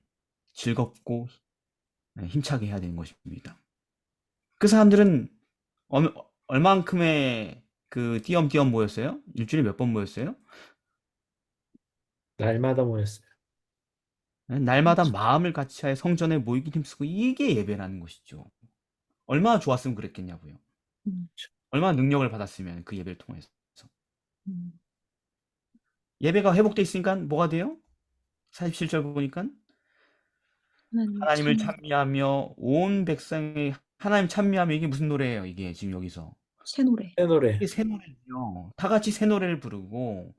Speaker 1: 즐겁고 힘차게 해야 되는 것입니다. 그 사람들은 얼만큼의 그 띄엄띄엄 모였어요? 일주일에 몇 번 모였어요?
Speaker 2: 날마다 모였어요.
Speaker 1: 날마다 마음을 같이 하여 성전에 모이기 힘쓰고 이게 예배라는 것이죠. 얼마나 좋았으면 그랬겠냐고요. 얼마나 능력을 받았으면 그 예배를 통해서. 예배가 회복돼 있으니까 뭐가 돼요? 47절 보니까 하나님을 찬미하며 온 백성이 하나님 찬미하며 이게 무슨 노래예요? 이게 지금 여기서
Speaker 4: 새 노래.
Speaker 2: 새 노래.
Speaker 1: 이게 새 노래죠. 다 같이 새 노래를 부르고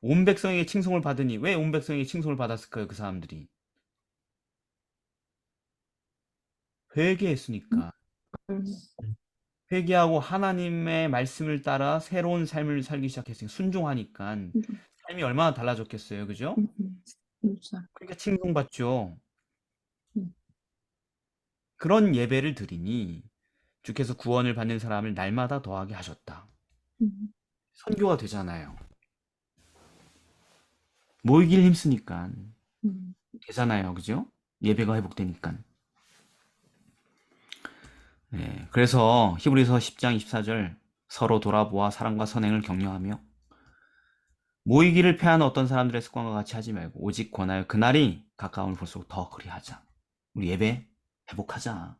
Speaker 1: 온 백성에게 칭송을 받으니 왜 온 백성에게 칭송을 받았을까요? 그 사람들이 회개했으니까. 회개하고 하나님의 말씀을 따라 새로운 삶을 살기 시작했으니까 순종하니까 삶이 얼마나 달라졌겠어요, 그죠? 그러니까 칭송받죠. 그런 예배를 드리니 주께서 구원을 받는 사람을 날마다 더하게 하셨다. 선교가 되잖아요. 모이길 힘쓰니까 되잖아요, 그죠? 예배가 회복되니까. 네, 그래서 히브리서 10장 24절 서로 돌아보아 사랑과 선행을 격려하며 모이기를 패하는 어떤 사람들의 습관과 같이 하지 말고 오직 권하여 그날이 가까움을 볼수록 더 그리하자. 우리 예배 회복하자.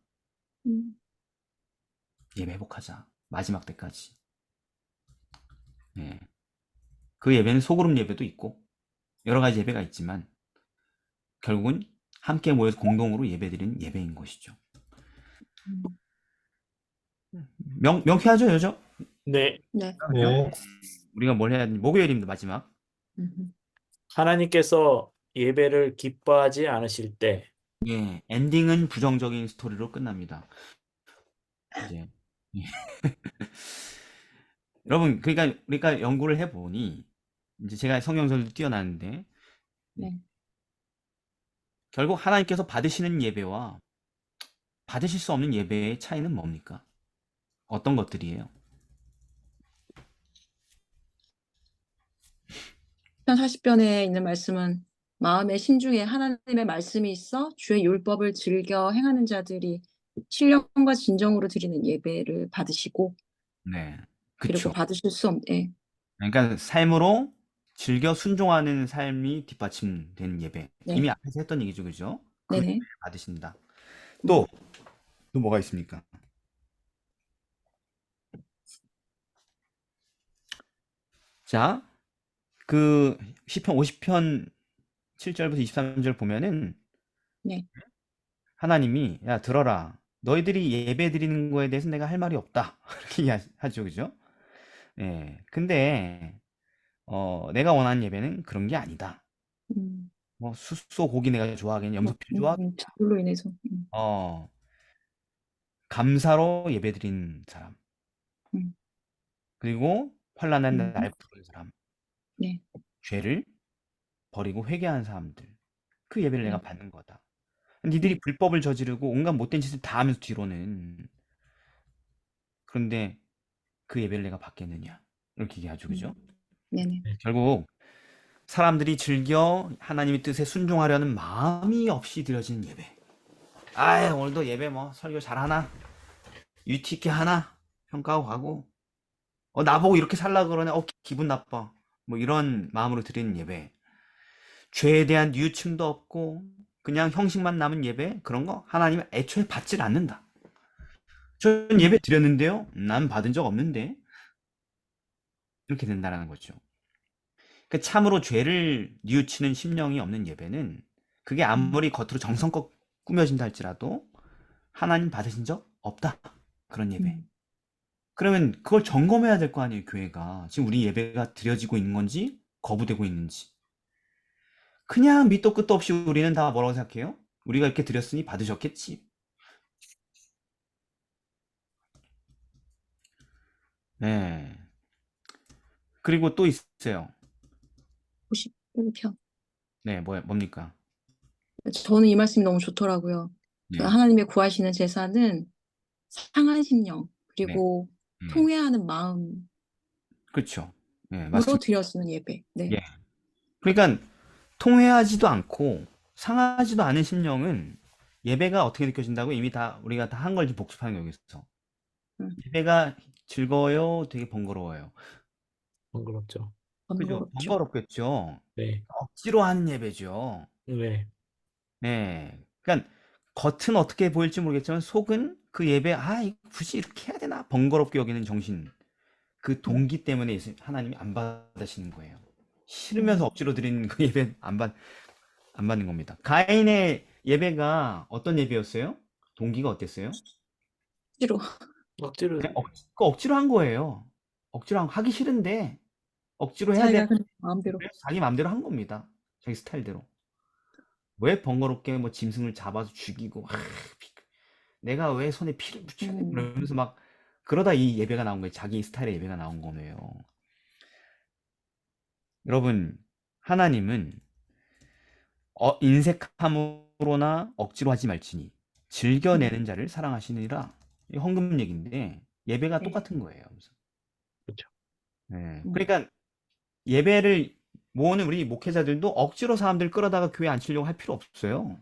Speaker 1: 예배 회복하자. 마지막 때까지. 네. 그 예배는 소그룹 예배도 있고 여러 가지 예배가 있지만 결국은 함께 모여서 공동으로 예배드리는 예배인 것이죠. 명쾌하죠, 요죠?
Speaker 2: 네.
Speaker 4: 네.
Speaker 3: 네.
Speaker 1: 우리가 뭘 해야 되는지 목요일입니다, 마지막.
Speaker 2: 하나님께서 예배를 기뻐하지 않으실 때
Speaker 1: 예, 엔딩은 부정적인 스토리로 끝납니다. 이제 예. 여러분, 그러니까 우리가 연구를 해보니 이제 제가 성경설도 뛰어나는데
Speaker 4: 네.
Speaker 1: 결국 하나님께서 받으시는 예배와 받으실 수 없는 예배의 차이는 뭡니까? 어떤 것들이에요?
Speaker 4: 40편에 있는 말씀은 마음의 신중에 하나님의 말씀이 있어 주의 율법을 즐겨 행하는 자들이 신령과 진정으로 드리는 예배를 받으시고
Speaker 1: 네,
Speaker 4: 그리고
Speaker 1: 그쵸.
Speaker 4: 받으실 수 없는
Speaker 1: 그러니까 삶으로 즐겨 순종하는 삶이 뒷받침되는 예배.
Speaker 4: 네.
Speaker 1: 이미 앞에서 했던 얘기죠, 그죠? 그
Speaker 4: 네네.
Speaker 1: 예배를 받으신다. 또 뭐가 있습니까? 자, 그 시편 50편 7절부터 23절 보면은
Speaker 4: 네.
Speaker 1: 하나님이 야 들어라 너희들이 예배 드리는 거에 대해서 내가 할 말이 없다 이렇게 하죠, 그죠? 예, 근데 내가 원하는 예배는 그런 게 아니다.
Speaker 4: 음,
Speaker 1: 뭐 숫소 고기 내가 좋아하겠냐, 염소피를 좋아?
Speaker 4: 저걸로 인해서.
Speaker 1: 어, 감사로 예배드린 사람,
Speaker 4: 음,
Speaker 1: 그리고 환난한
Speaker 4: 음,
Speaker 1: 날 부른 사람,
Speaker 4: 네,
Speaker 1: 죄를 버리고 회개한 사람들, 그 예배를 내가
Speaker 4: 네,
Speaker 1: 받는 거다. 니들이 불법을 저지르고 온갖 못된 짓을 다 하면서 뒤로는, 그런데 그 예배를 내가 받겠느냐, 이렇게 얘기하죠, 그죠?
Speaker 4: 네네.
Speaker 1: 결국 사람들이 즐겨 하나님의 뜻에 순종하려는 마음이 없이 드려지는 예배. 아이, 오늘도 예배 뭐 설교 잘하나? 유티 있게 하나? 평가하고 가고. 나보고 이렇게 살라 그러네. 기분 나빠. 뭐 이런 마음으로 드리는 예배. 죄에 대한 뉘우침도 없고 그냥 형식만 남은 예배, 그런 거 하나님은 애초에 받질 않는다. 전 예배 드렸는데요. 난 받은 적 없는데. 이렇게 된다라는 거죠. 그 참으로 죄를 뉘우치는 심령이 없는 예배는, 그게 아무리 겉으로 정성껏 꾸며진다 할지라도 하나님 받으신 적 없다. 그런 예배. 그러면 그걸 점검해야 될 거 아니에요, 교회가. 지금 우리 예배가 드려지고 있는 건지 거부되고 있는지. 그냥 밑도 끝도 없이 우리는 다 뭐라고 생각해요? 우리가 이렇게 드렸으니 받으셨겠지. 네. 그리고 또 있어요.
Speaker 4: 51편.
Speaker 1: 네, 뭡니까?
Speaker 4: 저는 이 말씀이 너무 좋더라고요.
Speaker 1: 네.
Speaker 4: 하나님의 구하시는 제사는 상한 심령,
Speaker 1: 네.
Speaker 4: 그리고 통회하는 마음으로
Speaker 1: 그렇죠. 네, 맞습니다.
Speaker 4: 드려지는 예배. 네.
Speaker 1: 예. 그러니까 통회하지도 않고 상하지도 않은 심령은 예배가 어떻게 느껴진다고 이미 다 우리가 다 한 걸 지금 복습하는 거예요, 여기서. 예배가 즐거워요, 되게 번거로워요.
Speaker 2: 번거롭죠.
Speaker 1: 그죠?
Speaker 4: 번거롭죠.
Speaker 1: 번거롭겠죠.
Speaker 2: 네,
Speaker 1: 억지로 한 예배죠.
Speaker 2: 네,
Speaker 1: 네. 그러니까 겉은 어떻게 보일지 모르겠지만 속은 그 예배, 이거 굳이 이렇게 해야 되나? 번거롭게 여기는 정신. 그 동기 때문에 하나님이 안 받으시는 거예요. 싫으면서 억지로 드리는 그 예배 안 받는 겁니다. 가인의 예배가 어떤 예배였어요? 동기가 어땠어요?
Speaker 4: 억지로.
Speaker 2: 억지로
Speaker 1: 그냥 억지로 한 거예요. 하기 싫은데 억지로 해야
Speaker 4: 자기가
Speaker 1: 돼.
Speaker 4: 그냥 마음대로.
Speaker 1: 자기 마음대로 한 겁니다. 자기 스타일대로. 왜 번거롭게 뭐 짐승을 잡아서 죽이고, 내가 왜 손에 피를 묻혀야 돼? 이러면서 막 그러다 이 예배가 나온 거예요. 자기 스타일의 예배가 나온 거네요. 여러분, 하나님은 인색함으로나 억지로 하지 말지니 즐겨내는 자를 사랑하시느니라. 이 헌금 얘기인데 예배가
Speaker 4: 네.
Speaker 1: 똑같은 거예요.
Speaker 2: 그렇죠.
Speaker 1: 네. 그러니까 예배를 모으는 우리 목회자들도 억지로 사람들 끌어다가 교회 앉히려고 할 필요 없어요.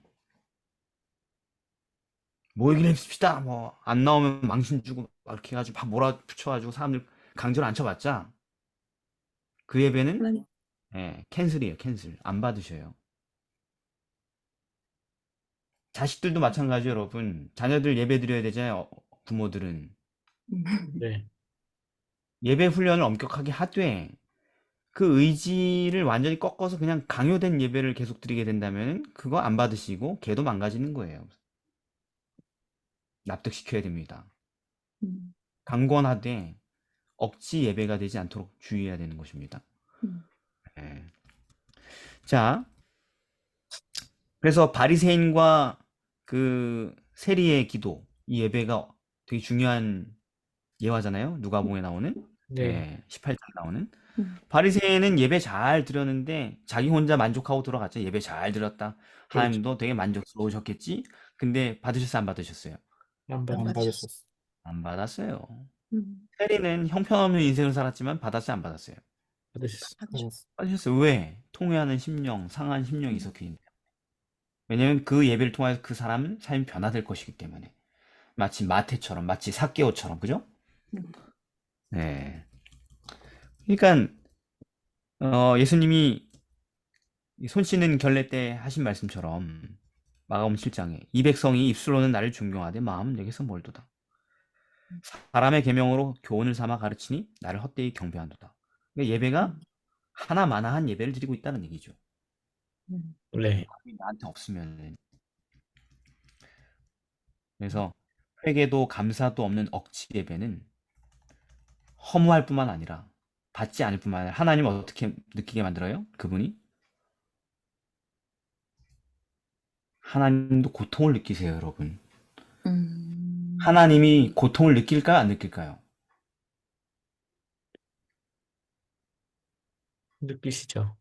Speaker 1: 모이긴 합시다. 뭐 안 나오면 망신 주고 막 이렇게 해가지고 막 몰아붙여가지고 사람들 강제로 앉혀봤자 그 예배는
Speaker 4: 하나님.
Speaker 1: 캔슬이에요. 캔슬. 안 받으셔요. 자식들도 마찬가지예요, 여러분. 자녀들 예배 드려야 되잖아요. 부모들은.
Speaker 2: 네,
Speaker 1: 예배 훈련을 엄격하게 하되 그 의지를 완전히 꺾어서 그냥 강요된 예배를 계속 드리게 된다면 그거 안 받으시고 걔도 망가지는 거예요. 납득시켜야 됩니다. 강권하되 억지 예배가 되지 않도록 주의해야 되는 것입니다. 네. 자, 그래서 바리새인과 그 세리의 기도, 이 예배가 되게 중요한 예화잖아요. 누가복음에 나오는,
Speaker 2: 네,
Speaker 1: 18장에 나오는. 바리새인은 예배 잘 드렸는데 자기 혼자 만족하고 들어갔죠. 예배 잘 드렸다. 하나님도 되게 만족스러우셨겠지. 근데 받으셨어요, 안 받으셨어요?
Speaker 2: 안
Speaker 3: 안
Speaker 2: 받으셨어요.
Speaker 3: 받으셨어.
Speaker 1: 안 받았어요. 세리는 형편없는 인생을 살았지만 받았어요, 안 받았어요?
Speaker 2: 받으셨어요.
Speaker 3: 받았어.
Speaker 1: 받으셨어요. 왜? 통회하는 심령, 상한 심령이 있었기 때문에. 왜냐면 그 예배를 통해서 그 사람은 삶이 변화될 것이기 때문에. 마치 마태처럼, 마치 삭개오처럼, 그죠? 네. 그러니까 예수님이 손 씻는 결례 때 하신 말씀처럼 마가복음 7장에 이 백성이 입술로는 나를 존경하되 마음은 내게서 멀도다. 사람의 계명으로 교훈을 삼아 가르치니 나를 헛되이 경배한도다. 그러니까 예배가 하나마나한 예배를 드리고 있다는 얘기죠.
Speaker 2: 네,
Speaker 1: 나한테 없으면. 그래서 회개도 감사도 없는 억지 예배는 허무할 뿐만 아니라 받지 않을 뿐만 아니라 하나님을 어떻게 느끼게 만들어요? 그분이 하나님도 고통을 느끼세요, 여러분.
Speaker 4: 음.
Speaker 1: 하나님이 고통을 느낄까요, 안 느낄까요?
Speaker 2: 느끼시죠?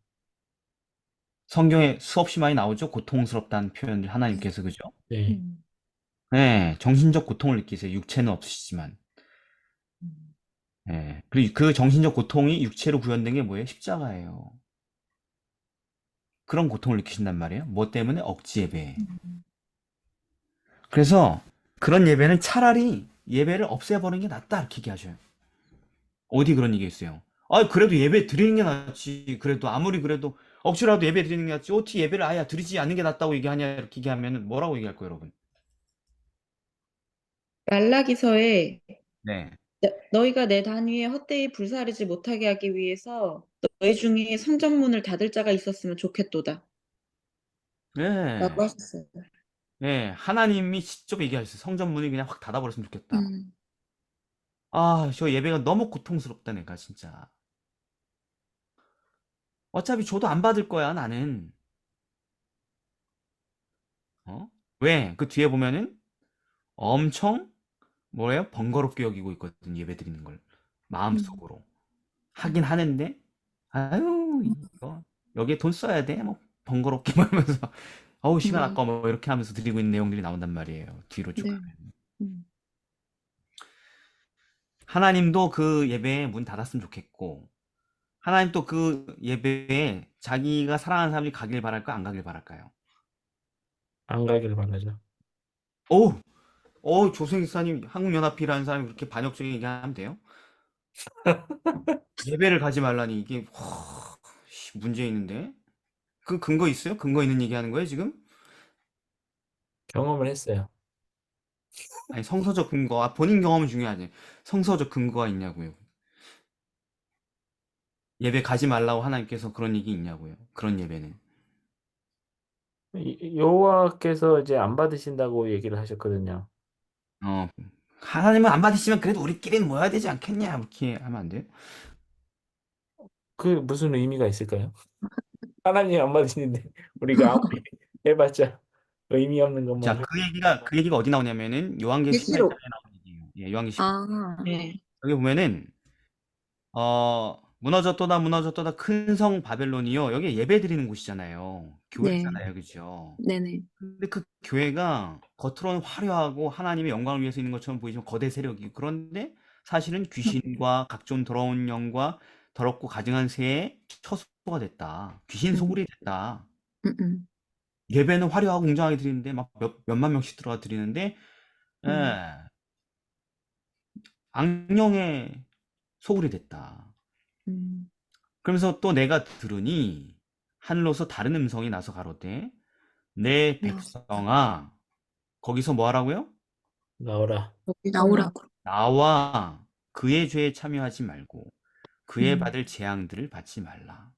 Speaker 1: 성경에 수없이 많이 나오죠? 고통스럽다는 표현들 하나님께서, 그죠?
Speaker 2: 네.
Speaker 4: 음.
Speaker 1: 네, 정신적 고통을 느끼세요. 육체는 없으시지만.
Speaker 4: 음.
Speaker 1: 예. 그리고 그 정신적 고통이 육체로 구현된 게 뭐예요? 십자가예요. 그런 고통을 느끼신단 말이에요. 뭐 때문에? 억지 예배.
Speaker 4: 음.
Speaker 1: 그래서 그런 예배는 차라리 예배를 없애버리는 게 낫다. 이렇게 얘기하셔요. 어디 그런 얘기 있어요? 아, 그래도 예배 드리는 게 낫지. 그래도 아무리 그래도 억지로라도 예배 드리는 게 낫지. 어떻게 예배를 아예 드리지 않는 게 낫다고 얘기하냐. 이렇게 얘기하면 뭐라고 얘기할 거예요, 여러분?
Speaker 5: 말라기서에
Speaker 1: 네.
Speaker 5: 너희가 내 단위에 헛되이 불사르지 못하게 하기 위해서 너희 중에 성전문을 닫을 자가 있었으면 좋겠도다.
Speaker 1: 네.
Speaker 5: 라고 하셨어요.
Speaker 1: 네. 하나님이 직접 얘기하셨어요. 성전 문이 그냥 확 닫아버렸으면 좋겠다.
Speaker 4: 음.
Speaker 1: 아, 저 예배가 너무 고통스럽다, 내가 진짜. 어차피 줘도 안 받을 거야, 나는. 어? 왜? 그 뒤에 보면은 엄청 뭐래요? 번거롭게 여기고 있거든, 예배 드리는 걸. 마음속으로. 하긴 하는데, 아유, 이거, 여기에 돈 써야 돼? 뭐, 번거롭게 말하면서, 어우, 시간
Speaker 4: 네.
Speaker 1: 아까워. 뭐, 이렇게 하면서 드리고 있는 내용들이 나온단 말이에요. 뒤로 쭉
Speaker 4: 네.
Speaker 1: 가면.
Speaker 4: 음.
Speaker 1: 하나님도 그 예배에 문 닫았으면 좋겠고, 하나님 또 그 예배에 자기가 사랑하는 사람이 가길 바랄까, 안 가길 바랄까요?
Speaker 2: 안 가기를 바라죠.
Speaker 1: 어우, 조승익사님, 한국연합이라는 사람이 그렇게 반역적인 얘기하면 돼요? 예배를 가지 말라니, 이게, 문제 있는데? 그 근거 있어요? 근거 있는 얘기 하는 거예요, 지금?
Speaker 2: 경험을 했어요.
Speaker 1: 아니, 성서적 근거, 본인 경험은 중요하지. 성서적 근거가 있냐고요. 예배 가지 말라고 하나님께서 그런 얘기 있냐고요. 그런 예배는.
Speaker 2: 여호와께서 이제 안 받으신다고 얘기를 하셨거든요.
Speaker 1: 하나님은 안 받으시면 그래도 우리끼리는 모여야 되지 않겠냐? 이렇게 하면 안 돼요?
Speaker 2: 그 무슨 의미가 있을까요? 하나님 안 받으시는데 우리가 아무리 해봤자 의미 없는 것만
Speaker 1: 자, 그 얘기가 어디 나오냐면은 요한계시록
Speaker 5: 계시록.
Speaker 1: 18장에 나오는 얘기예요. 예, 요한계시록.
Speaker 4: 아.
Speaker 5: 네.
Speaker 1: 여기 보면은 무너졌도다 무너졌도다 큰 성 바벨론이요. 여기 예배 드리는 곳이잖아요.
Speaker 4: 네.
Speaker 1: 교회잖아요. 그죠?
Speaker 4: 네네.
Speaker 1: 근데 그 교회가 겉으로는 화려하고 하나님의 영광을 위해서 있는 것처럼 보이지만 거대 세력이고, 그런데 사실은 귀신과 각종 더러운 영과 더럽고 가증한 새의 처소가 됐다. 귀신 소굴이 됐다.
Speaker 4: 음.
Speaker 1: 예배는 화려하고 웅장하게 드리는데 막 몇만 명씩 들어가 드리는데, 예, 악령의 소굴이 됐다.
Speaker 4: 음.
Speaker 1: 그러면서 또 내가 들으니 하늘로서 다른 음성이 나서 가로되 내 백성아, 거기서 뭐 하라고요?
Speaker 2: 나오라.
Speaker 4: 나오라고.
Speaker 1: 나와 그의 죄에 참여하지 말고 그의
Speaker 4: 음.
Speaker 1: 받을 재앙들을 받지 말라.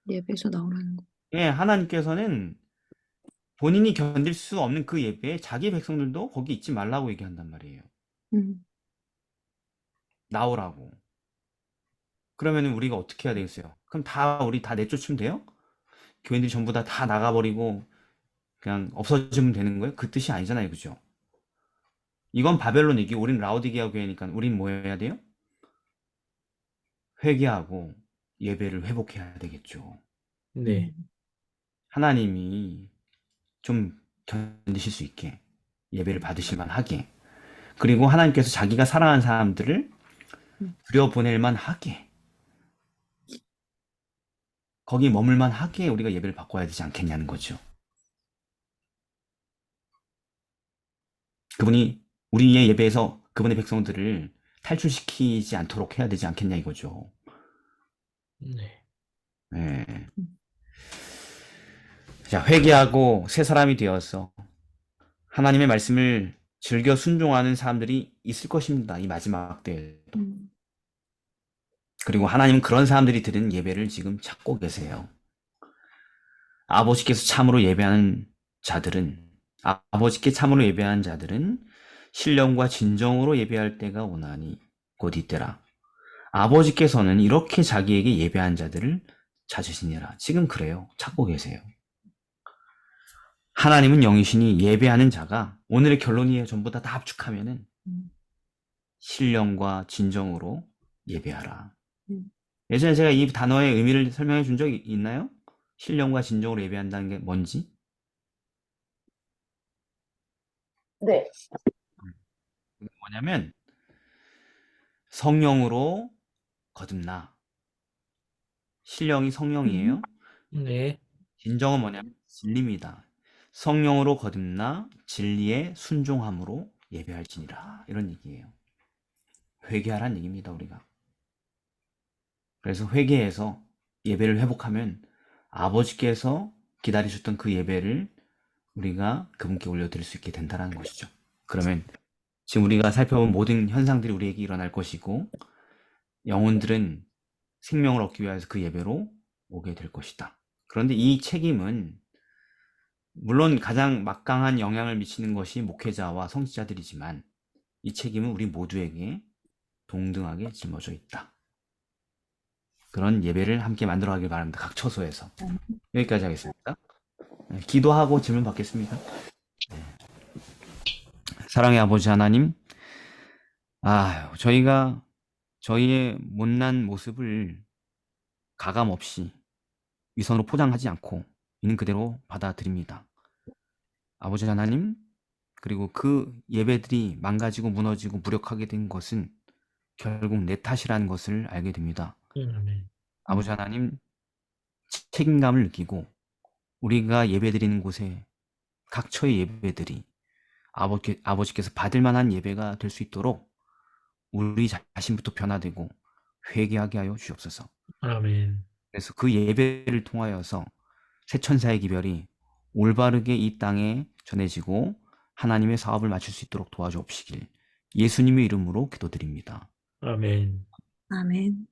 Speaker 4: 예배에서 나오라는 거.
Speaker 1: 예, 하나님께서는 본인이 견딜 수 없는 그 예배에 자기 백성들도 거기 있지 말라고 얘기한단 말이에요.
Speaker 4: 음.
Speaker 1: 나오라고. 그러면은 우리가 어떻게 해야 되겠어요? 그럼 우리 다 내쫓으면 돼요? 교인들이 전부 다 나가버리고 그냥 없어지면 되는 거예요? 그 뜻이 아니잖아요, 그죠? 이건 바벨론 얘기, 우린 라오디게아 교회니까 우린 뭐 해야 돼요? 회개하고 예배를 회복해야 되겠죠.
Speaker 2: 네.
Speaker 1: 하나님이 좀 견디실 수 있게, 예배를 받으실 만하게, 그리고 하나님께서 자기가 사랑하는 사람들을 들여보낼 만하게, 거기 머물 만하게 우리가 예배를 바꿔야 되지 않겠냐는 거죠. 그분이 우리의 예배에서 그분의 백성들을 탈출시키지 않도록 해야 되지 않겠냐 이거죠.
Speaker 2: 네.
Speaker 1: 네. 자, 회개하고 새 사람이 되어서 하나님의 말씀을 즐겨 순종하는 사람들이 있을 것입니다. 이 마지막 때에도. 그리고 하나님은 그런 사람들이 드리는 예배를 지금 찾고 계세요. 아버지께서 참으로 예배하는 자들은, 아버지께 참으로 예배하는 자들은 신령과 진정으로 예배할 때가 오나니 곧 이때라. 아버지께서는 이렇게 자기에게 예배한 자들을 찾으시니라. 지금 그래요. 찾고 계세요. 하나님은 영이시니 예배하는 자가 오늘의 결론이에요. 전부 다 합축하면은 신령과 진정으로 예배하라. 예전에 제가 이 단어의 의미를 설명해 준 적이 있나요? 신령과 진정으로 예배한다는 게 뭔지?
Speaker 6: 네.
Speaker 1: 그게 뭐냐면 성령으로 거듭나. 신령이 성령이에요.
Speaker 2: 네.
Speaker 1: 진정은 뭐냐면 진리입니다. 성령으로 거듭나 진리에 순종함으로 예배할지니라. 이런 얘기예요. 회개하라는 얘기입니다, 우리가. 그래서 회개해서 예배를 회복하면 아버지께서 기다리셨던 그 예배를 우리가 그분께 올려드릴 수 있게 된다는 것이죠. 그러면 지금 우리가 살펴본 모든 현상들이 우리에게 일어날 것이고 영혼들은 생명을 얻기 위해서 그 예배로 오게 될 것이다. 그런데 이 책임은 물론 가장 막강한 영향을 미치는 것이 목회자와 성직자들이지만 이 책임은 우리 모두에게 동등하게 짊어져 있다. 그런 예배를 함께 만들어가길 바랍니다. 각 처소에서. 여기까지 하겠습니다. 기도하고 질문 받겠습니다. 사랑의 아버지 하나님, 저희가 저희의 못난 모습을 가감 없이 위선으로 포장하지 않고 있는 그대로 받아들입니다. 아버지 하나님, 그리고 그 예배들이 망가지고 무너지고 무력하게 된 것은 결국 내 탓이라는 것을 알게 됩니다.
Speaker 2: 아멘.
Speaker 1: 아버지 하나님, 책임감을 느끼고 우리가 예배드리는 곳에 각처의 예배들이 아버지께서 받을 만한 예배가 될 수 있도록 우리 자신부터 변화되고 회개하게 하여 주옵소서.
Speaker 2: 아멘.
Speaker 1: 그래서 그 예배를 통하여서 새 천사의 기별이 올바르게 이 땅에 전해지고 하나님의 사업을 마칠 수 있도록 도와주옵시길 예수님의 이름으로 기도드립니다.
Speaker 2: 아멘.
Speaker 4: 아멘.